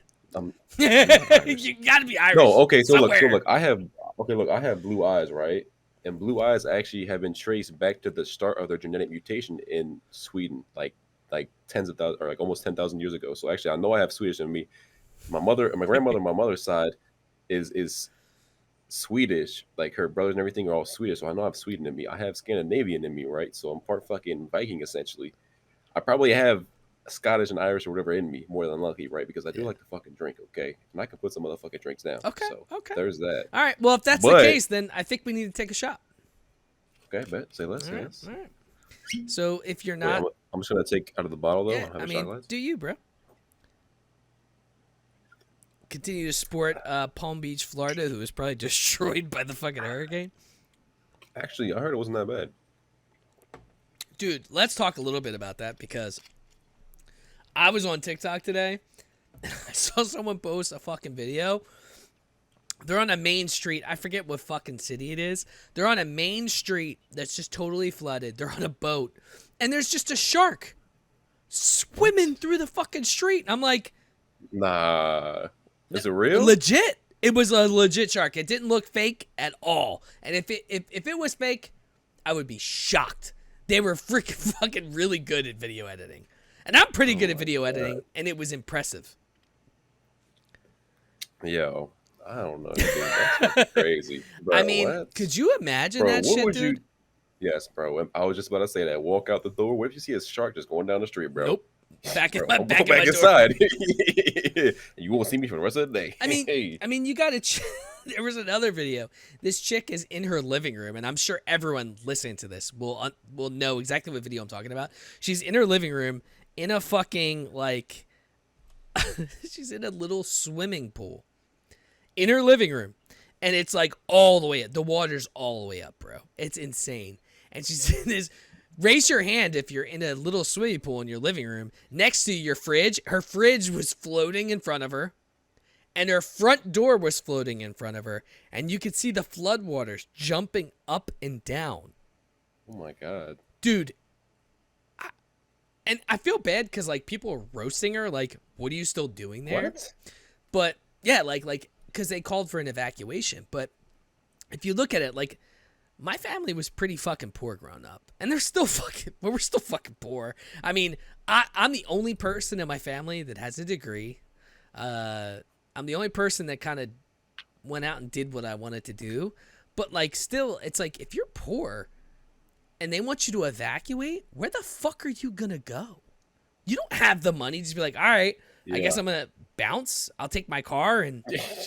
You gotta be Irish. No, okay, so somewhere. look, I have blue eyes, right? And blue eyes actually have been traced back to the start of their genetic mutation in Sweden, like tens of thousands, or like almost 10,000 years ago. So actually, I know I have Swedish in me. My grandmother, on my mother's side, is Swedish. Like her brothers and everything are all Swedish. So I know I have Sweden in me. I have Scandinavian in me, right? So I'm part fucking Viking essentially. I probably have Scottish and Irish or whatever in me, more than lucky, right? Because I do like to fucking drink, okay? And I can put some motherfucking drinks down. Okay, so okay. There's that. All right, well, if that's the case, then I think we need to take a shot. Okay, bet. Say less. All right. So if you're not... Wait, I'm just going to take out of the bottle, though. Yeah, I mean, do you, bro? Continue to support Palm Beach, Florida, who was probably destroyed by the fucking hurricane. Actually, I heard it wasn't that bad. Dude, let's talk a little bit about that because I was on TikTok today and I saw someone post a fucking video. They're on a main street. I forget what fucking city it is. They're on a main street that's just totally flooded. They're on a boat and there's just a shark swimming through the fucking street. I'm like, nah, is it real? Legit. It was a legit shark. It didn't look fake at all. And if it was fake, I would be shocked. They were freaking fucking really good at video editing. And I'm pretty good at video editing, and it was impressive. Yo, I don't know. Dude. That's crazy. Bro, I mean, could you imagine that shit, dude? Yes, bro. I was just about to say that. Walk out the door. What if you see a shark just going down the street, bro? Nope. Back I'll go back inside. You won't see me for the rest of the day. I mean, you gotta. There was another video. This chick is in her living room, and I'm sure everyone listening to this will know exactly what video I'm talking about. She's in her living room in a fucking like. She's in a little swimming pool in her living room, and it's like all the way up. The water's all the way up, bro. It's insane. And she's in this. Raise your hand if you're in a little swimming pool in your living room next to your fridge. Her fridge was floating in front of her, and her front door was floating in front of her, and you could see the floodwaters jumping up and down. Oh my god, dude! And I feel bad because like people are roasting her, like, "What are you still doing there?" What? But yeah, like because they called for an evacuation. But if you look at it, like. My family was pretty fucking poor growing up, and we're still fucking poor. I mean, I'm the only person in my family that has a degree. I'm the only person that kind of went out and did what I wanted to do. But like, still, it's like, if you're poor and they want you to evacuate, where the fuck are you gonna go? You don't have the money to just be like, all right, I guess I'm gonna bounce. I'll take my car and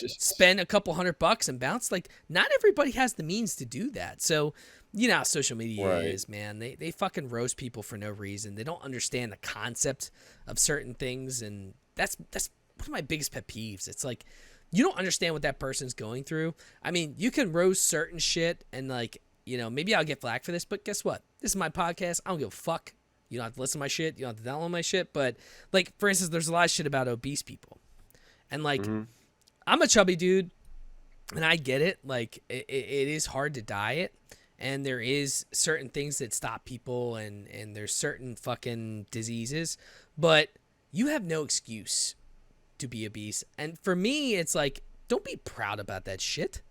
spend a couple $100 and bounce. Like, not everybody has the means to do that. So, you know how social media is, man. They fucking roast people for no reason. They don't understand the concept of certain things, and that's one of my biggest pet peeves. It's like, you don't understand what that person's going through. I mean, you can roast certain shit, and like, you know, maybe I'll get flack for this, but guess what? This is my podcast. I don't give a fuck. You don't have to listen to my shit. You don't have to download my shit. But like, for instance, there's a lot of shit about obese people, and like, I'm a chubby dude, and I get it. Like, it is hard to diet, and there is certain things that stop people, and there's certain fucking diseases, but you have no excuse to be obese. And for me, it's like, don't be proud about that shit.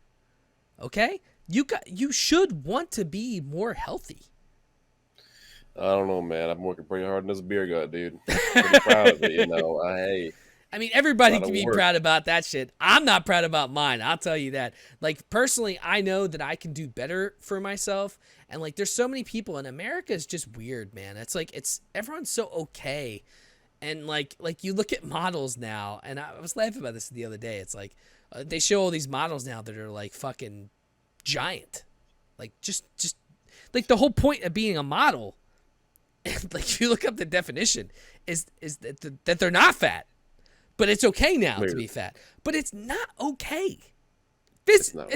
Okay? You should want to be more healthy. I don't know, man. I'm working pretty hard in this beer gut, dude. Pretty proud of it, you know. I mean, everybody can be proud about that shit. I'm not proud about mine. I'll tell you that. Like, personally, I know that I can do better for myself. And like, there's so many people, and America is just weird, man. It's like, everyone's so okay. And like you look at models now, and I was laughing about this the other day. It's like, they show all these models now that are like fucking giant. Like, just like, the whole point of being a model, like, if you look up the definition, is that they're not fat. But it's okay now to be fat. But it's not okay. It's not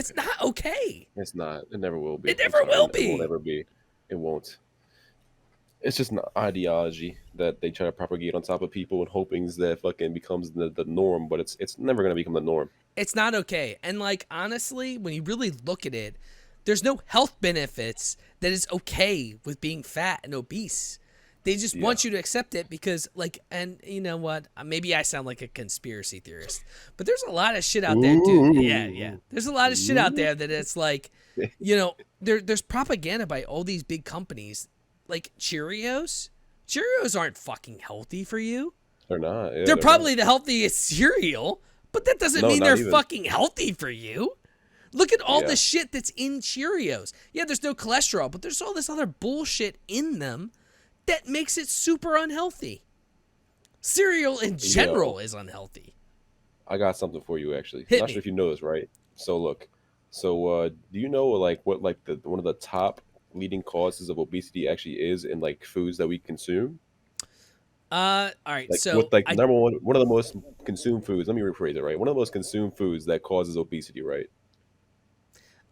okay. It's not. It never will be. It never will be. It won't ever be. It won't. It's just an ideology that they try to propagate on top of people, and hoping that fucking becomes the norm. But it's never going to become the norm. It's not okay. And like, honestly, when you really look at it, there's no health benefits that is okay with being fat and obese. They just want you to accept it because, like, and you know what? Maybe I sound like a conspiracy theorist, but there's a lot of shit out there, dude. Yeah. There's a lot of shit out there that it's like, you know, there's propaganda by all these big companies, like Cheerios. Cheerios aren't fucking healthy for you. They're not. Yeah, they're probably the healthiest cereal, but that doesn't mean they're fucking healthy for you. Look at all the shit that's in Cheerios. Yeah, there's no cholesterol, but there's all this other bullshit in them that makes it super unhealthy. Cereal in general is unhealthy. I got something for you, actually. Hit Not me. sure if you know this, right? So look. So do you know like what like one of the top leading causes of obesity actually is in like foods that we consume? All right. Like, So number one of the most consumed foods. Let me rephrase it, right? One of the most consumed foods that causes obesity, right?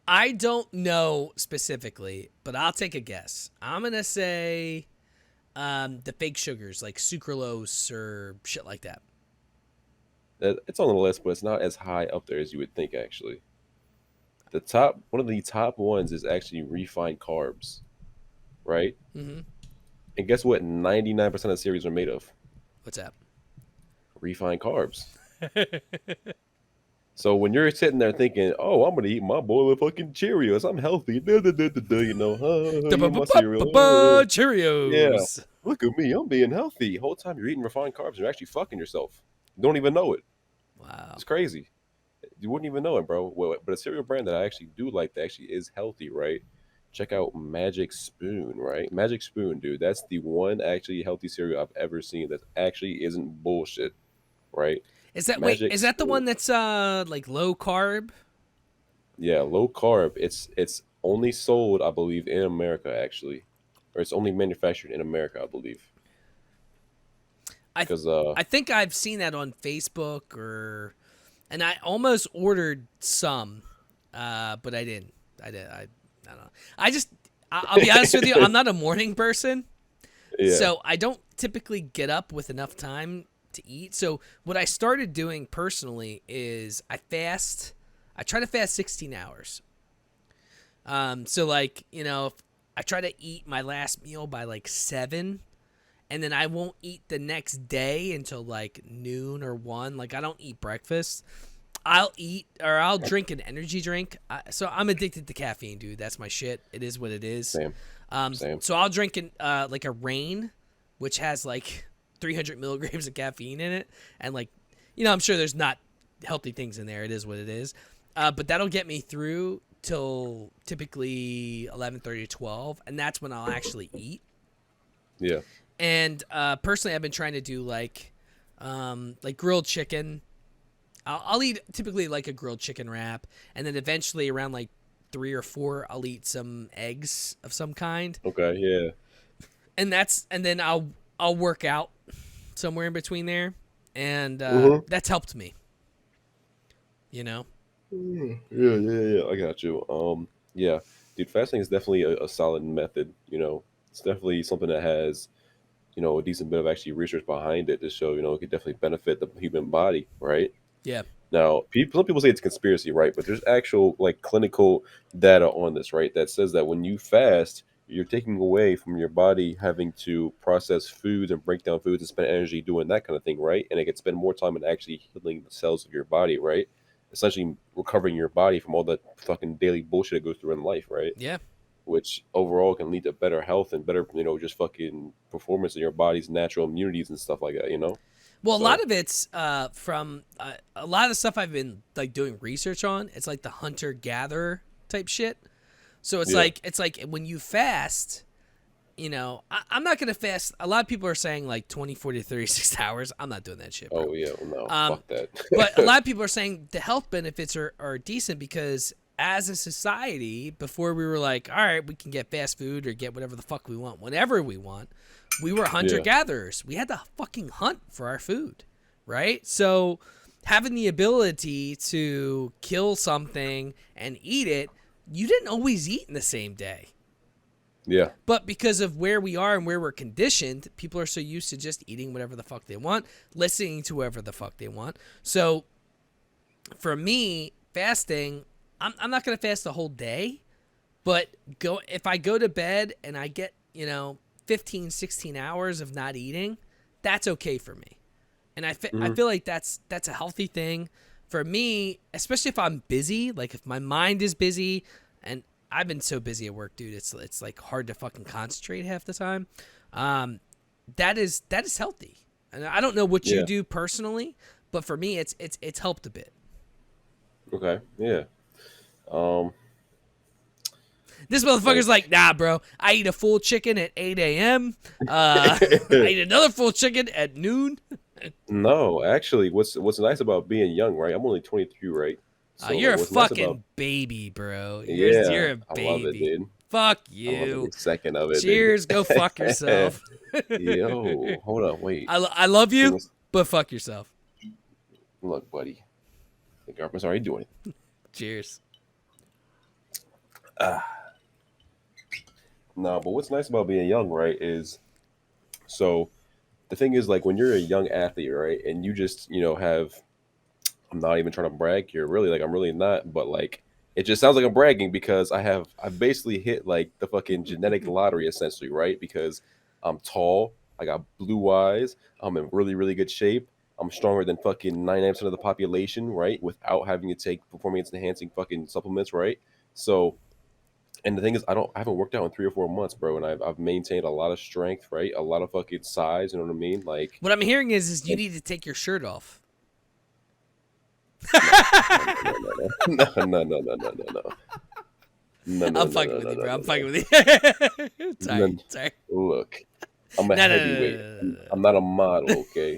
I don't know specifically, but I'll take a guess. I'm gonna say the fake sugars like sucralose or shit like that. It's on the list, but it's not as high up there as you would think, actually. One of the top ones is actually refined carbs, right? Mm-hmm. And guess what 99% of cereals are made of? What's that? Refined carbs. So when you're sitting there thinking, oh, I'm going to eat my bowl of fucking Cheerios, I'm healthy, you know, my cereal. Cheerios. Yeah, look at me, I'm being healthy. The whole time you're eating refined carbs, you're actually fucking yourself. You don't even know it. Wow. It's crazy. You wouldn't even know it, bro. But a cereal brand that I actually do like that actually is healthy, right? Check out Magic Spoon, right? Magic Spoon, dude. That's the one actually healthy cereal I've ever seen that actually isn't bullshit, right? Is that the one that's like low carb? Yeah, low carb. It's only sold, I believe, in America actually, or it's only manufactured in America, I believe. I think I've seen that on Facebook and I almost ordered some, but I didn't. I don't know. I'll be honest with you. I'm not a morning person, so I don't typically get up with enough time to eat. So what I started doing personally is I try to fast 16 hours. So like, you know, I try to eat my last meal by like 7, and then I won't eat the next day until like noon or 1. Like, I don't eat breakfast. I'll drink an energy drink. So I'm addicted to caffeine, dude. That's my shit. It is what it is. Same. So I'll drink like a Reign, which has like 300 milligrams of caffeine in it, and like, you know, I'm sure there's not healthy things in there. It is what it is. but that'll get me through till typically 11:30 to 12, and that's when I'll actually eat. Yeah. And personally, I've been trying to do like grilled chicken. I'll eat typically like a grilled chicken wrap, and then eventually around like 3 or 4, I'll eat some eggs of some kind. Okay. Yeah. And then I'll work out somewhere in between there, and that's helped me. You know. Yeah. I got you. Yeah, dude, fasting is definitely a solid method. It's definitely something that has, a decent bit of actually research behind it to show, it could definitely benefit the human body, right? Yeah. Now, some people say it's a conspiracy, right? But there's actual like clinical data on this, right? That says that when you fast, you're taking away from your body having to process foods and break down foods and spend energy doing that kind of thing, right? And it can spend more time in actually healing the cells of your body, right? Essentially recovering your body from all the fucking daily bullshit it goes through in life, right? Yeah. Which overall can lead to better health and better, just fucking performance in your body's natural immunities and stuff like that. Well, a lot of it's from a lot of the stuff I've been like doing research on. It's like the hunter-gatherer type shit. So it's like when you fast, I'm not gonna fast. A lot of people are saying like 24 to 36 hours. I'm not doing that shit, bro. Oh yeah, no, fuck that. But a lot of people are saying the health benefits are decent because as a society, before we were like, all right, we can get fast food or get whatever the fuck we want, whenever we want. We were hunter-gatherers. We had to fucking hunt for our food, right? So having the ability to kill something and eat it, you didn't always eat in the same day. Yeah. But because of where we are and where we're conditioned, people are so used to just eating whatever the fuck they want, listening to whoever the fuck they want. So for me, fasting, I'm not going to fast the whole day, but if I go to bed and I get, 15, 16 hours of not eating, that's okay for me. And I feel like that's a healthy thing for me, especially if I'm busy, like if my mind is busy, and I've been so busy at work, dude, it's like hard to fucking concentrate half the time. That is healthy. And I don't know what you do personally, but for me it's helped a bit. Okay. Yeah. This motherfucker's like, nah, bro. I eat a full chicken at 8 a.m. I eat another full chicken at noon. No, actually, what's nice about being young, right? I'm only 23, right? So you're a fucking baby, bro. You're a baby. I love it, dude. Fuck I love you. every second of it. Cheers. Go fuck yourself. Yo, hold on, wait. I love you, but fuck yourself. Look, buddy. The government's already doing it. Cheers. No, but what's nice about being young, right, is so the thing is, like, when you're a young athlete, right, and you just, I'm not even trying to brag here, really, like, I'm really not, but, like, it just sounds like I'm bragging because I've basically hit, like, the fucking genetic lottery, essentially, right, because I'm tall, I got blue eyes, I'm in really, really good shape, I'm stronger than fucking 99% of the population, right, without having to take performance-enhancing fucking supplements, right, so... And the thing is, I haven't worked out in 3 or 4 months, bro, and I've maintained a lot of strength, right? A lot of fucking size, you know what I mean? Like, what I'm hearing is you need to take your shirt off. No. I'm fucking with you, bro. I'm fucking with you. Sorry. Look, I'm a heavyweight. I'm not a model, okay?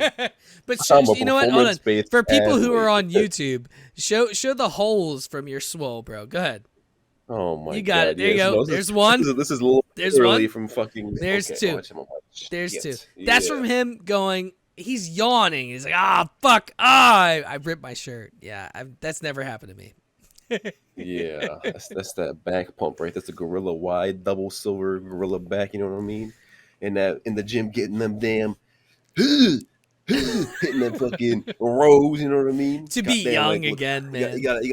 But you know what? Hold on. For people who are on YouTube, show the holes from your swole, bro. Go ahead. Oh my god! You got it. There you go. No, There's one. This is literally from fucking. There's two. There's two. That's from him going. He's yawning. He's like, fuck. I ripped my shirt. Yeah, that's never happened to me. Yeah, that's that back pump, right? That's a gorilla wide, double silver gorilla back. You know what I mean? And that in the gym, getting them damn, hitting them fucking rows. You know what I mean? To be young again, man. You gotta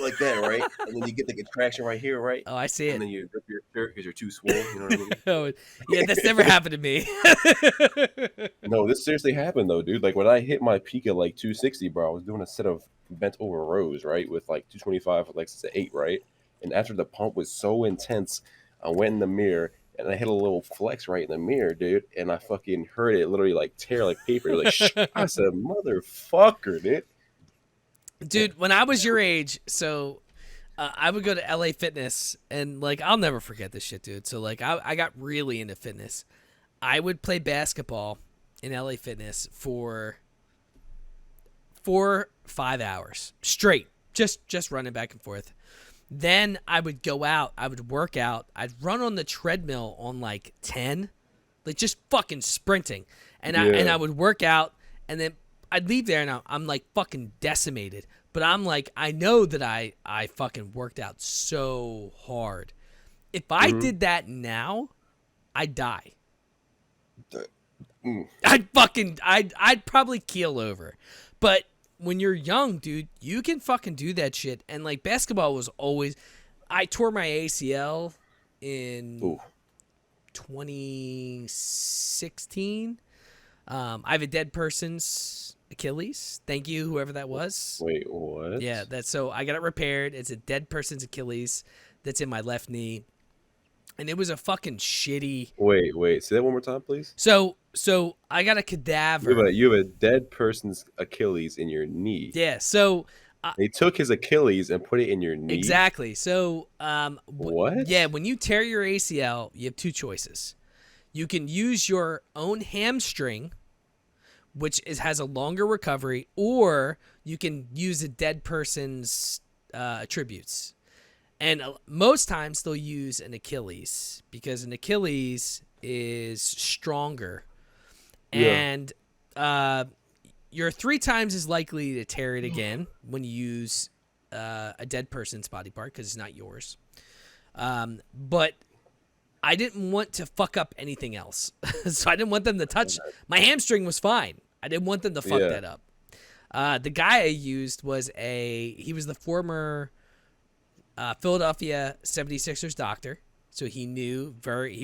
like that, right? And then you get the contraction right here, right? Oh, I see it. And then you rip your shirt because you're too swole. You know what I mean? Oh, yeah, that's never happened to me. No, this seriously happened though, dude. Like when I hit my peak at like 260, bro, I was doing a set of bent over rows, right, with like 225 with like 8, right? And after the pump was so intense, I went in the mirror and I hit a little flex right in the mirror, dude. And I fucking heard it literally like tear like paper. Like, I said, motherfucker, dude. Dude, when I was your age, so I would go to LA Fitness, and like I'll never forget this shit, dude. So like I got really into fitness. I would play basketball in LA Fitness for 4-5 hours straight, just running back and forth. Then I would go out, I would work out, I'd run on the treadmill on like 10, like just fucking sprinting, and I would work out, and then I'd leave there and I'm like fucking decimated. But I'm like, I know that I fucking worked out so hard. If I did that now, I'd die. I'd probably keel over. But when you're young, dude, you can fucking do that shit. And like basketball was always, I tore my ACL in 2016. I have a dead person's Achilles. Thank you, whoever that was. Wait, what? Yeah, so I got it repaired. It's a dead person's Achilles that's in my left knee. And it was a fucking shitty. Wait. Say that one more time, please. So I got a cadaver. You have a dead person's Achilles in your knee. Yeah. So they took his Achilles and put it in your knee. Exactly. So what? Yeah, when you tear your ACL, you have two choices. You can use your own hamstring, which has a longer recovery, or you can use a dead person's attributes. And most times they'll use an Achilles because an Achilles is stronger. Yeah. And you're 3 times as likely to tear it again when you use a dead person's body part because it's not yours. But I didn't want to fuck up anything else. So I didn't want them to touch. My hamstring was fine. I didn't want them to fuck that up. The guy I used he was the former Philadelphia 76ers doctor. So he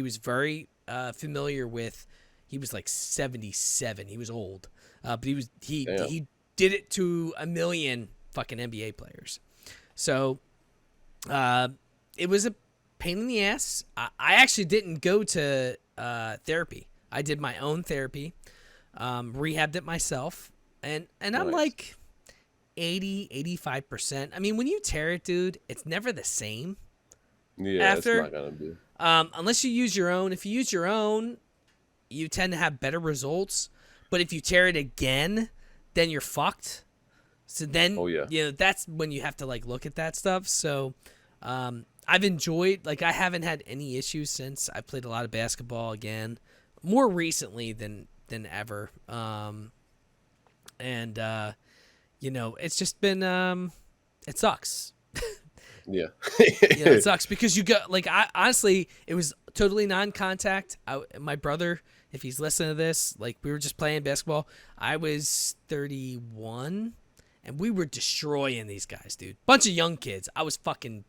was very familiar with, he was like 77. He was old. But he did it to a million fucking NBA players. So it was a pain in the ass. I actually didn't go to therapy. I did my own therapy, rehabbed it myself, and I'm like 80-85%. I mean, when you tear it, dude, it's never the same. Yeah, after. It's not gonna be. Unless you use your own. If you use your own, you tend to have better results. But if you tear it again, then you're fucked. So then, that's when you have to like look at that stuff. So, I've enjoyed, like, I haven't had any issues since. I've played a lot of basketball again, more recently than ever. It's just been, it sucks. Yeah. It sucks because you go, like, honestly, it was totally non-contact. My brother, if he's listening to this, like, we were just playing basketball. I was 31, and we were destroying these guys, dude. Bunch of young kids. I was fucking...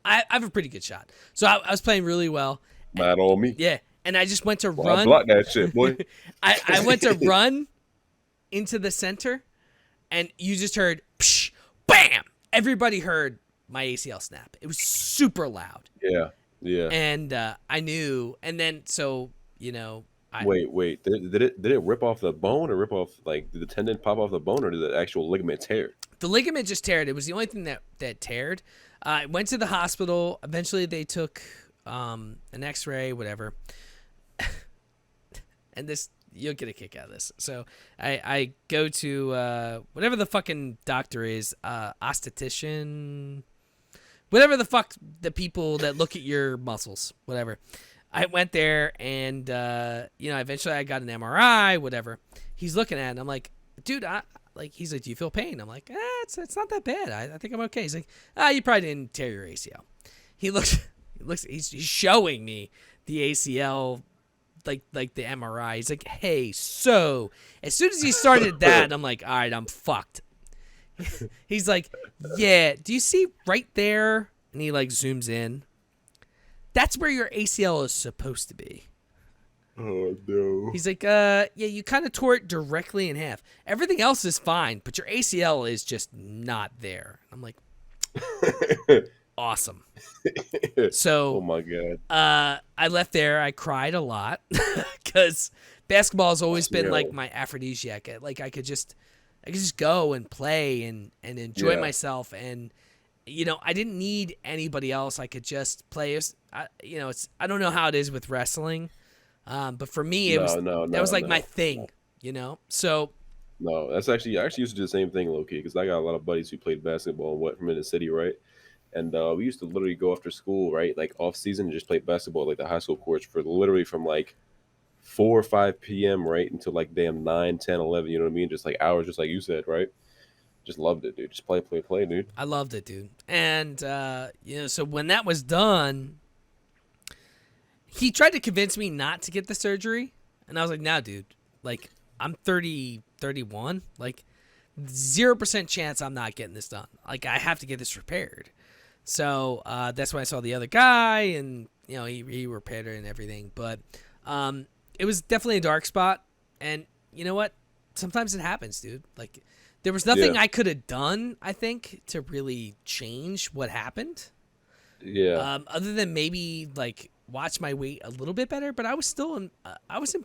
I have a pretty good shot. So I was playing really well. Not on me. Yeah, and I just went to run. Block that shit, boy. I went to run into the center, and you just heard, psh, bam! Everybody heard my ACL snap. It was super loud. Yeah. And I knew, and then so Wait. Did it rip off the bone or rip off, like, did the tendon pop off the bone or did the actual ligament tear? The ligament just teared. It was the only thing that teared. I went to the hospital. Eventually, they took an X-ray, whatever. And this, you'll get a kick out of this. So I go to whatever the fucking doctor is, osthetician, whatever the fuck the people that look at your muscles, whatever. I went there and, eventually I got an MRI, whatever. He's looking at it and I'm like, dude, he's like, do you feel pain? I'm like, it's not that bad. I think I'm okay. He's like, you probably didn't tear your ACL. He's showing me the ACL, like the MRI. He's like, hey, so as soon as he started that, I'm like, all right, I'm fucked. He's like, yeah, do you see right there? And he like zooms in. That's where your ACL is supposed to be. Oh, no. He's like, yeah, you kind of tore it directly in half. Everything else is fine, but your ACL is just not there. I'm like, awesome. So, oh my God. I left there. I cried a lot because basketball has always been like my aphrodisiac. Like I could just, I could just go and play and enjoy Yeah. myself. And, you know, I didn't need anybody else. I could just play. You know, I don't know how it is with wrestling. But for me, that was like my thing, you know? So. No, that's actually, I actually used to do the same thing, low key, because I got a lot of buddies who played basketball from in the city, right? And we used to literally go after school, right? Like off season and just play basketball, like the high school courts for literally from like 4 or 5 p.m., right? Until like damn 9, 10, 11, you know what I mean? Just like hours, just like you said, right? Just loved it, dude. Just play, dude. I loved it, dude. And, you know, so when that was done, he tried to convince me not to get the surgery. And I was like, nah, dude. Like, I'm 30, 31. Like, 0% chance I'm not getting this done. Like, I have to get this repaired. So that's when I saw the other guy, and, you know, he repaired it and everything. But it was definitely a dark spot. And you know what? Sometimes it happens, dude. Like, there was nothing I could have done, I think, to really change what happened. Yeah. Other than maybe, like, watch my weight a little bit better. But I was still in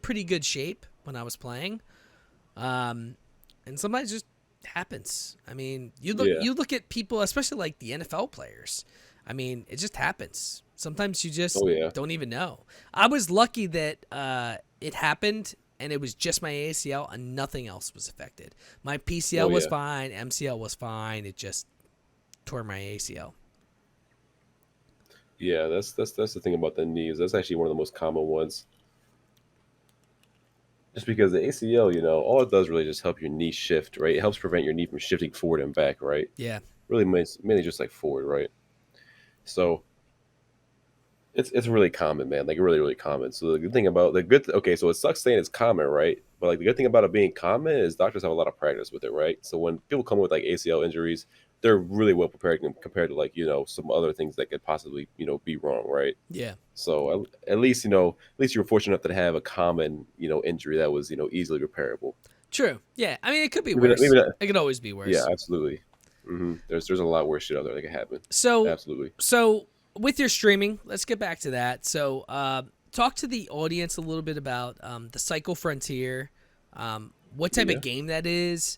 pretty good shape when I was playing. And sometimes it just happens. I mean, you look at people, especially like the NFL players. I mean, it just happens. Sometimes you just don't even know. I was lucky that it happened and it was just my ACL and nothing else was affected. My PCL was fine, MCL was fine. It just tore my ACL. Yeah, that's the thing about the knees. That's actually one of the most common ones. Just because the ACL, you know, all it does really just help your knee shift, right? It helps prevent your knee from shifting forward and back, right? Yeah. Really mainly just like forward, right? So it's really common, man. Like really, really common. So the good thing about so it sucks saying it's common, right? But like the good thing about it being common is doctors have a lot of practice with it, right? So when people come with like ACL injuries, they're really well prepared compared to like, you know, some other things that could possibly, you know, be wrong, right? Yeah. So at least, you know, at least you were fortunate enough to have a common, you know, injury that was, you know, easily repairable. True. Yeah. I mean, it could be worse. It could always be worse. Yeah, absolutely. Mm-hmm. There's a lot worse shit out there that could happen. So absolutely. So with your streaming, let's get back to that. So talk to the audience a little bit about the Cycle Frontier. What type of game that is?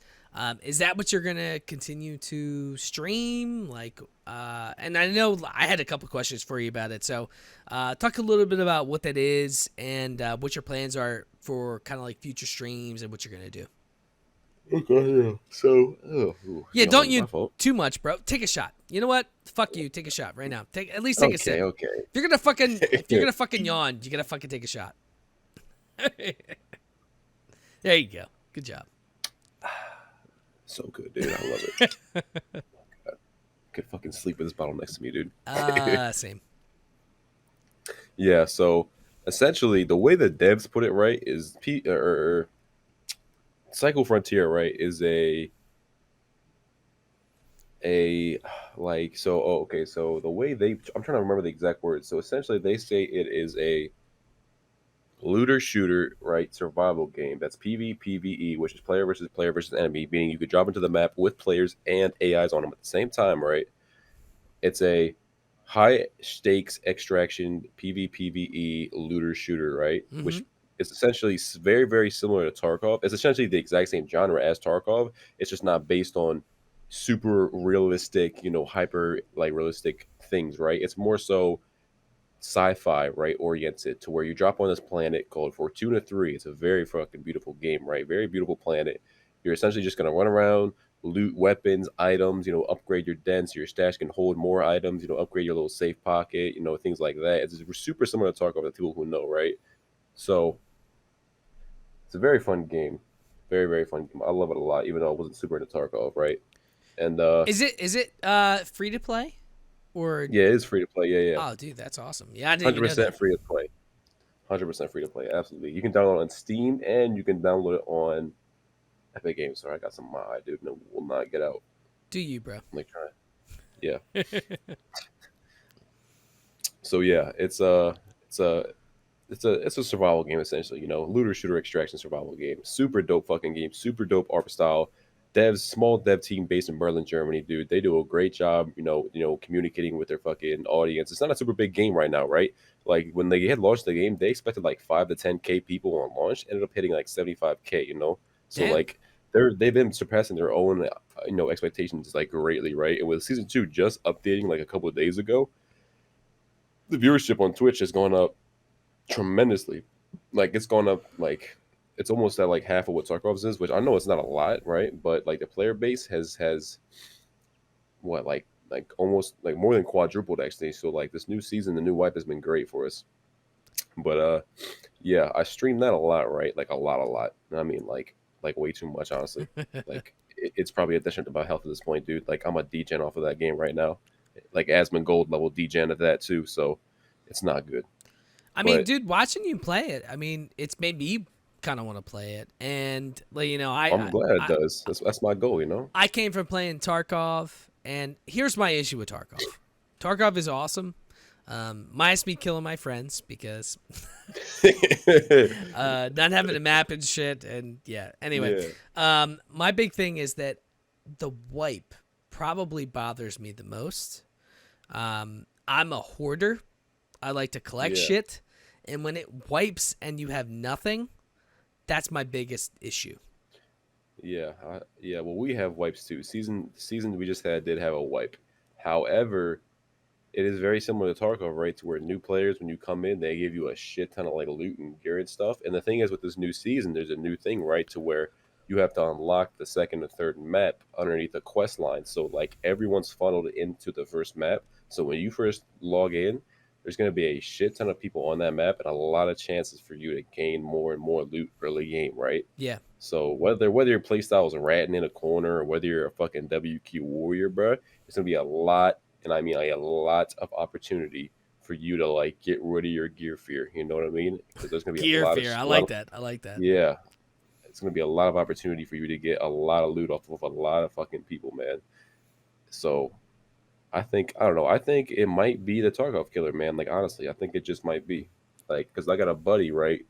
Is that what you're gonna continue to stream? Like, and I know I had a couple questions for you about it. So, talk a little bit about what that is and what your plans are for kind of like future streams and what you're gonna do. Okay, yeah. So, don't you too much, bro. Take a shot. You know what? Fuck you. Take a shot right now. At least take a sip. Okay. If you're gonna fucking yawn, you gotta fucking take a shot. There you go. Good job. So good, dude. I love it. I could fucking sleep with this bottle next to me, dude. Same. Yeah, so essentially the way the devs put it right is Cycle Frontier, right, is so the way I'm trying to remember the exact words. So essentially they say it is a looter shooter, right, survival game. That's PvPvE, which is player versus enemy, meaning you could drop into the map with players and AIs on them at the same time, right? It's a high stakes extraction PvPvE looter shooter, right? Mm-hmm. Which is essentially very, very similar to Tarkov. It's essentially the exact same genre as Tarkov. It's just not based on super realistic, you know, hyper like realistic things, right? It's more so sci-fi, right, oriented, to where you drop on this planet called Fortuna 3. It's a very fucking beautiful game, right? Very beautiful planet. You're essentially just going to run around, loot weapons, items, you know, upgrade your den so your stash can hold more items, you know, upgrade your little safe pocket, you know, things like that. It's super similar to Tarkov, the people who know, right? So it's a very fun game. Very, very fun game. I love it a lot, even though I wasn't super into Tarkov, right? And is it free to play? Or yeah, it is free to play. Yeah. Oh, dude, that's awesome. Yeah, I didn't 100% even know that. free to play. 100% free to play. Absolutely. You can download it on Steam and you can download it on Epic Games. Sorry, I got some my dude. No, will not get out. Do you, bro? I'm like trying. Yeah. So yeah, it's a survival game essentially. You know, looter shooter extraction survival game. Super dope fucking game. Super dope art style. Small dev team based in Berlin, Germany, dude. They do a great job, you know, communicating with their fucking audience. It's not a super big game right now, right? Like when they had launched the game, they expected like 5 to 10K people on launch, ended up hitting like 75K, you know? So Damn. like they've been surpassing their own expectations like greatly, right? And with season 2 just updating like a couple of days ago, the viewership on Twitch has gone up tremendously. Like it's gone up like it's almost at like half of what Tarkov's is, which I know it's not a lot, right? But like the player base has what like almost like more than quadrupled actually. So like this new season, the new wipe has been great for us. But yeah, I stream that a lot, right? Like a lot. I mean like way too much, honestly. Like it's probably a detriment to my health at this point, dude. Like I'm a degen off of that game right now. Like Asmon Gold level degen at that too, so it's not good. I mean, dude, watching you play it, I mean, it's made me kind of want to play it, and like I'm glad it does. That's my goal, I came from playing Tarkov, and here's my issue with Tarkov. Tarkov is awesome. Minus me killing my friends because not having a map and shit, and yeah. Anyway, my big thing is that the wipe probably bothers me the most. I'm a hoarder. I like to collect shit, and when it wipes and you have nothing, that's my biggest issue. Yeah. Well, we have wipes too. Season we just had did have a wipe. However, it is very similar to Tarkov, right? To where new players, when you come in, they give you a shit ton of like loot and gear and stuff. And the thing is, with this new season, there's a new thing, right? To where you have to unlock the second and third map underneath the quest line. So like everyone's funneled into the first map. So when you first log in, there's going to be a shit ton of people on that map and a lot of chances for you to gain more and more loot early game, right? Yeah. So whether your playstyle is ratting in a corner or whether you're a fucking WQ warrior, bro, it's going to be a lot, and I mean like a lot of opportunity for you to like get rid of your gear fear. You know what I mean? Because there's going to be gear a lot fear. of I like that. Yeah. It's going to be a lot of opportunity for you to get a lot of loot off of a lot of fucking people, man. So I don't know. I think it might be the Tarkov killer, man. Like honestly, I think it just might be, like, because I got a buddy, right,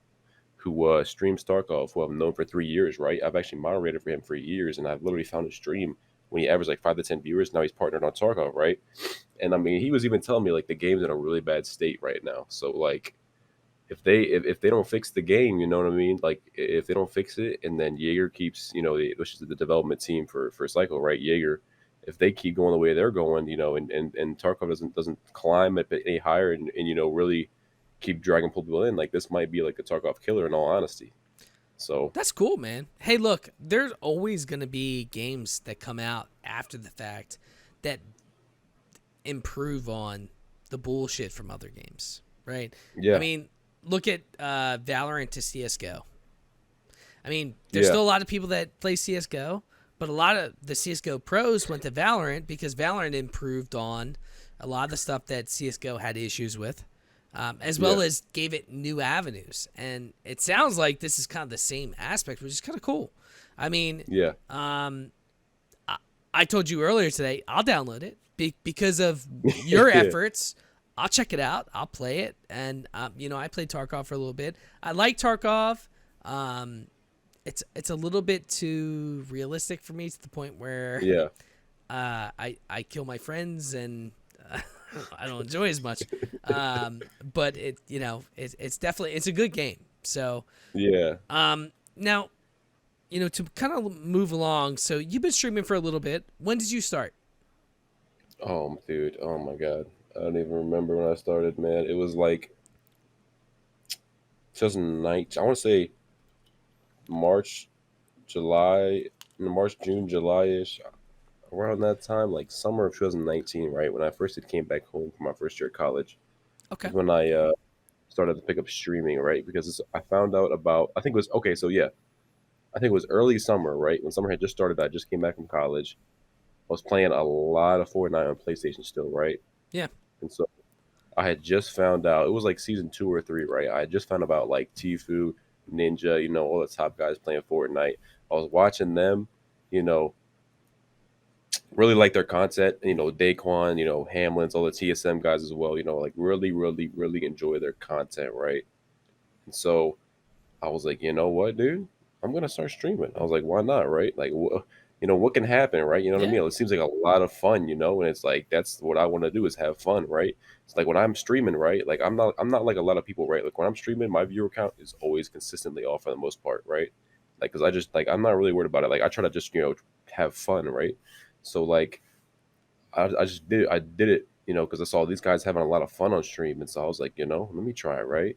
who streams Tarkov, who I've known for 3 years, right. I've actually moderated for him for years, and I've literally found his stream when he averaged like 5 to 10 viewers. Now he's partnered on Tarkov, right. And I mean, he was even telling me like the game's in a really bad state right now. So like, if they don't fix the game, you know what I mean. Like if they don't fix it, and then Jaeger keeps, which is the development team for Cycle, right, Jaeger. If they keep going the way they're going, and Tarkov doesn't climb it any higher and really keep dragging people in, like this might be like a Tarkov killer in all honesty. So that's cool, man. Hey, look, there's always going to be games that come out after the fact that improve on the bullshit from other games, right? Yeah. I mean, look at Valorant to CSGO. I mean, there's still a lot of people that play CSGO, but a lot of the CSGO pros went to Valorant because Valorant improved on a lot of the stuff that CSGO had issues with, as well as gave it new avenues. And it sounds like this is kind of the same aspect, which is kind of cool. I mean, I told you earlier today, I'll download it because of your efforts. I'll check it out. I'll play it. And, I played Tarkov for a little bit. I like Tarkov. It's a little bit too realistic for me to the point where I kill my friends and I don't enjoy as much. But it's definitely, it's a good game. So now, to kind of move along. So you've been streaming for a little bit. When did you start? Oh, dude. Oh my God. I don't even remember when I started, man. It was like 2019. I want to say March, June, July-ish, around that time, like summer of 2019, right? When I first came back home for my first year of college. Okay. When I started to pick up streaming, right? Because I found out about, I think it was, okay, so yeah. I think it was early summer, right? When summer had just started, I just came back from college. I was playing a lot of Fortnite on PlayStation still, right? Yeah. And so I had just found out, it was like season 2 or 3, right? I had just found about like Tfue, Ninja, all the top guys playing Fortnite. I was watching them, really like their content, Daquan, Hamlin's, all the TSM guys as well, like really, really, really enjoy their content, right? And so I was like, you know what, dude? I'm going to start streaming. I was like, why not, right? Like, what can happen, right? You know what I mean? It seems like a lot of fun, and it's like, that's what I want to do is have fun, right? It's like when I'm streaming, right? Like I'm not like a lot of people, right? Like when I'm streaming, my viewer count is always consistently off for the most part, right? like, because I just like I'm not really worried about it. Like I try to just have fun, right? So like I just did it. I did it, because I saw these guys having a lot of fun on stream, and so I was like, let me try it, right?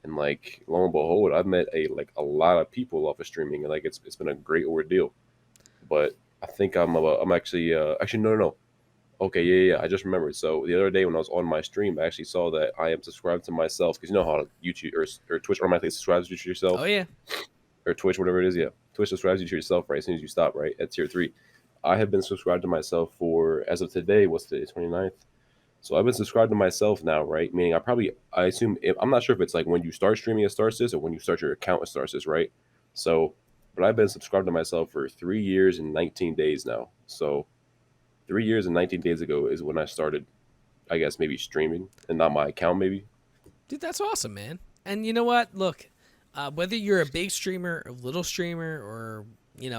And like lo and behold, I've met a lot of people off of streaming, and like it's been a great ordeal. But I think I'm actually no. Okay, yeah. I just remembered. So the other day when I was on my stream, I actually saw that I am subscribed to myself because you know how YouTube or Twitch automatically subscribes you to yourself. Oh yeah. Or Twitch, whatever it is. Yeah, Twitch subscribes you to yourself right as soon as you stop. Right at tier 3. I have been subscribed to myself for, as of today, what's today, 29th? So I've been subscribed to myself now, right? Meaning I assume, I'm not sure if it's like when you start streaming it starts this or when you start your account it starts this, right? So, but I've been subscribed to myself for 3 years and 19 days now. So 3 years and 19 days ago is when I started, I guess, maybe streaming and not my account, maybe. Dude, that's awesome, man. And you know what? Look, whether you're a big streamer, a little streamer, or,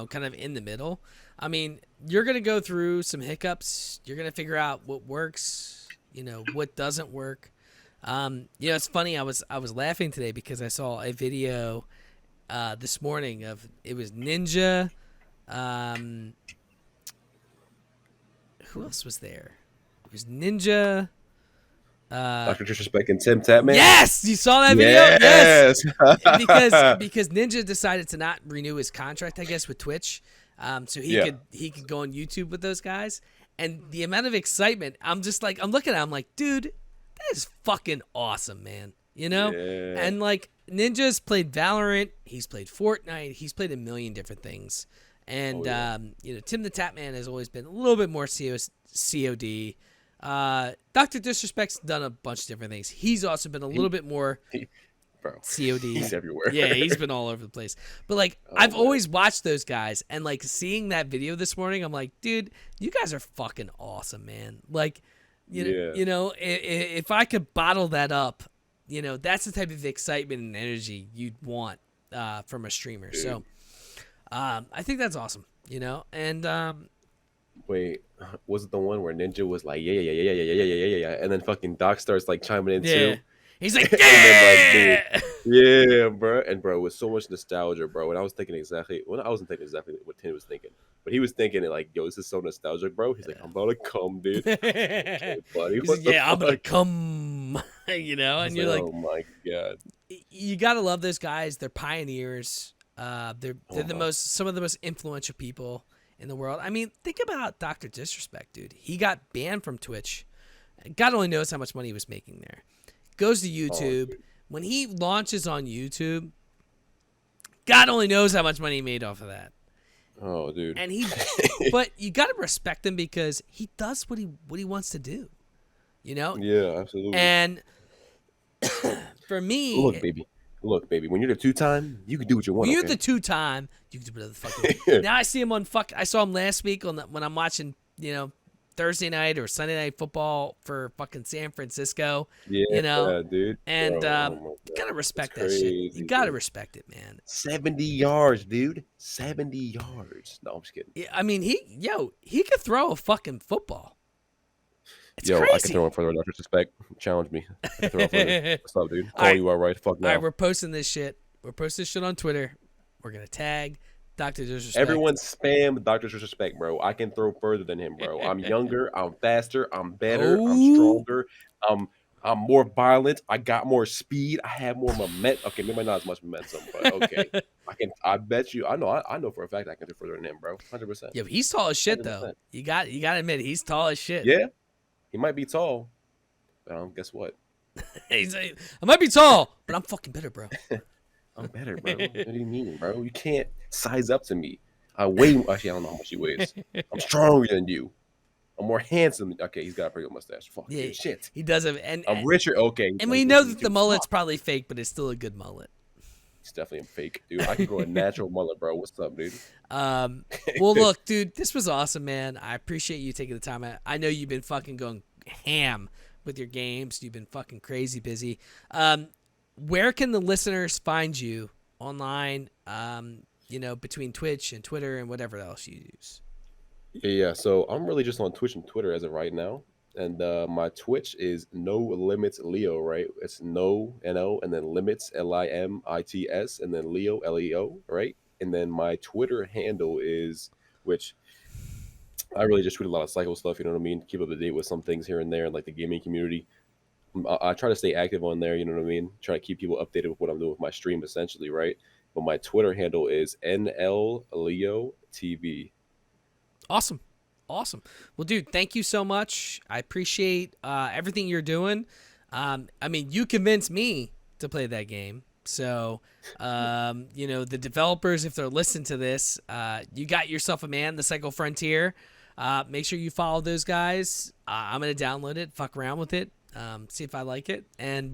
kind of in the middle, I mean, you're going to go through some hiccups. You're going to figure out what works, what doesn't work. It's funny. I was laughing today because I saw a video this morning of, it was Ninja. Who else was there? It was Ninja. Dr. Disrespect and Tim Tatman. Yes, you saw that video. Yes. because Ninja decided to not renew his contract, I guess, with Twitch, so he could go on YouTube with those guys. And the amount of excitement, I'm just like, I'm looking at, I'm like, dude, that is fucking awesome, man. Yeah. And like Ninja's played Valorant, he's played Fortnite, he's played a million different things. And Tim the Tatman has always been a little bit more COD. Dr. Disrespect's done a bunch of different things. He's also been a little bit more COD. He's everywhere. Yeah, he's been all over the place. But like, I've always watched those guys, and like seeing that video this morning, I'm like, dude, you guys are fucking awesome, man. Like, if I could bottle that up, that's the type of excitement and energy you'd want from a streamer. Dude. So I think that's awesome, and wait, was it the one where Ninja was like, yeah, and then fucking Doc starts like chiming in too? He's like, yeah, like, yeah, bro. And bro, with so much nostalgia, bro. And I wasn't thinking exactly what Tim was thinking, but he was thinking it like, yo, this is so nostalgic, bro. He's like, I'm about to come, dude. Okay, buddy, he's like, I'm gonna come, and you're like, oh my god, you gotta love those guys. They're pioneers. They're some of the most influential people in the world. I mean, think about Dr. Disrespect, dude. He got banned from Twitch. God only knows how much money he was making there. Goes to YouTube. When he launches on YouTube, God only knows how much money he made off of that. Oh, dude. And but you got to respect him because he does what he wants to do. Yeah, absolutely. And for me, Look, baby, when you're the 2-time, you can do what you want. When you're the 2-time, you can do whatever the fuck you want. Now I see him on I saw him last week when I'm watching, Thursday night or Sunday night football for fucking San Francisco. Yeah, dude. And you gotta respect that shit. You gotta respect it, man. 70 yards, dude. 70 yards. No, I'm just kidding. Yeah, I mean, he could throw a fucking football. It's crazy. I can throw one further. Dr. Disrespect. Challenge me. I can throw further. What's up, dude? Call you out right. Fuck now. All right, we're posting this shit. We're posting this shit on Twitter. We're gonna tag Dr. Disrespect. Everyone spam Dr. Disrespect, bro. I can throw further than him, bro. I'm younger. I'm faster. I'm better. I'm stronger. I'm more violent. I got more speed. I have more momentum. Okay, maybe not as much momentum, but okay. I bet you. I know for a fact I can do further than him, bro. 100%. Yeah, but he's tall as shit 100%. Though. You got to admit he's tall as shit. Yeah, he might be tall, but guess what? I might be tall, but I'm fucking better, bro. I'm better, bro. What do you mean, bro? You can't size up to me. Actually, I don't know how much he weighs. I'm stronger than you. I'm more handsome. Okay, he's got a pretty good mustache. Fuck yeah, shit. He does have, I'm richer. Okay, and we know that the mullet's probably fake, but it's still a good mullet. It's definitely a fake, dude. I can grow a natural mullet, bro. What's up, dude? Well, look, dude, this was awesome, man. I appreciate you taking the time. I know you've been fucking going ham with your games. You've been fucking crazy busy. Where can the listeners find you online? Between Twitch and Twitter and whatever else you use. Yeah. So I'm really just on Twitch and Twitter as of right now, and my Twitch is NoLimitsLeo. Right? It's No N-O and then Limits LIMITS and then Leo LEO. Right? And then my Twitter handle is, which I really just tweet a lot of cycle stuff, you know what I mean? Keep up to date with some things here and there in like the gaming community. I try to stay active on there, you know what I mean? Try to keep people updated with what I'm doing with my stream, essentially, right? But my Twitter handle is NLLeoTV. Awesome. Well, dude, thank you so much. I appreciate everything you're doing. I mean, you convinced me to play that game. So, the developers, if they're listening to this, you got yourself a man, the Cycle Frontier. Make sure you follow those guys. I'm going to download it, fuck around with it, see if I like it. And,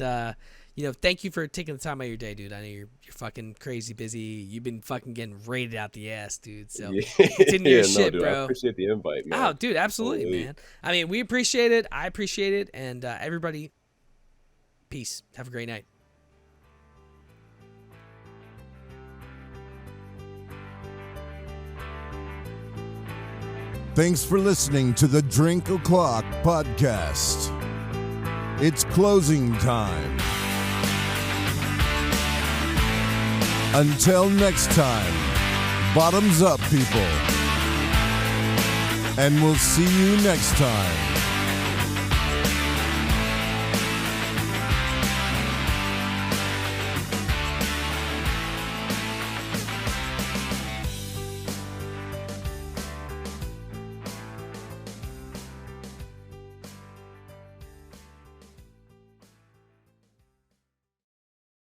thank you for taking the time out of your day, dude. I know you're fucking crazy busy. You've been fucking getting raided out the ass, dude. So continue your shit, dude, bro. I appreciate the invite, man. Oh, dude, absolutely, man. I mean, we appreciate it. I appreciate it. And everybody, peace. Have a great night. Thanks for listening to the Drink O'Clock podcast. It's closing time. Until next time, bottoms up, people. And we'll see you next time.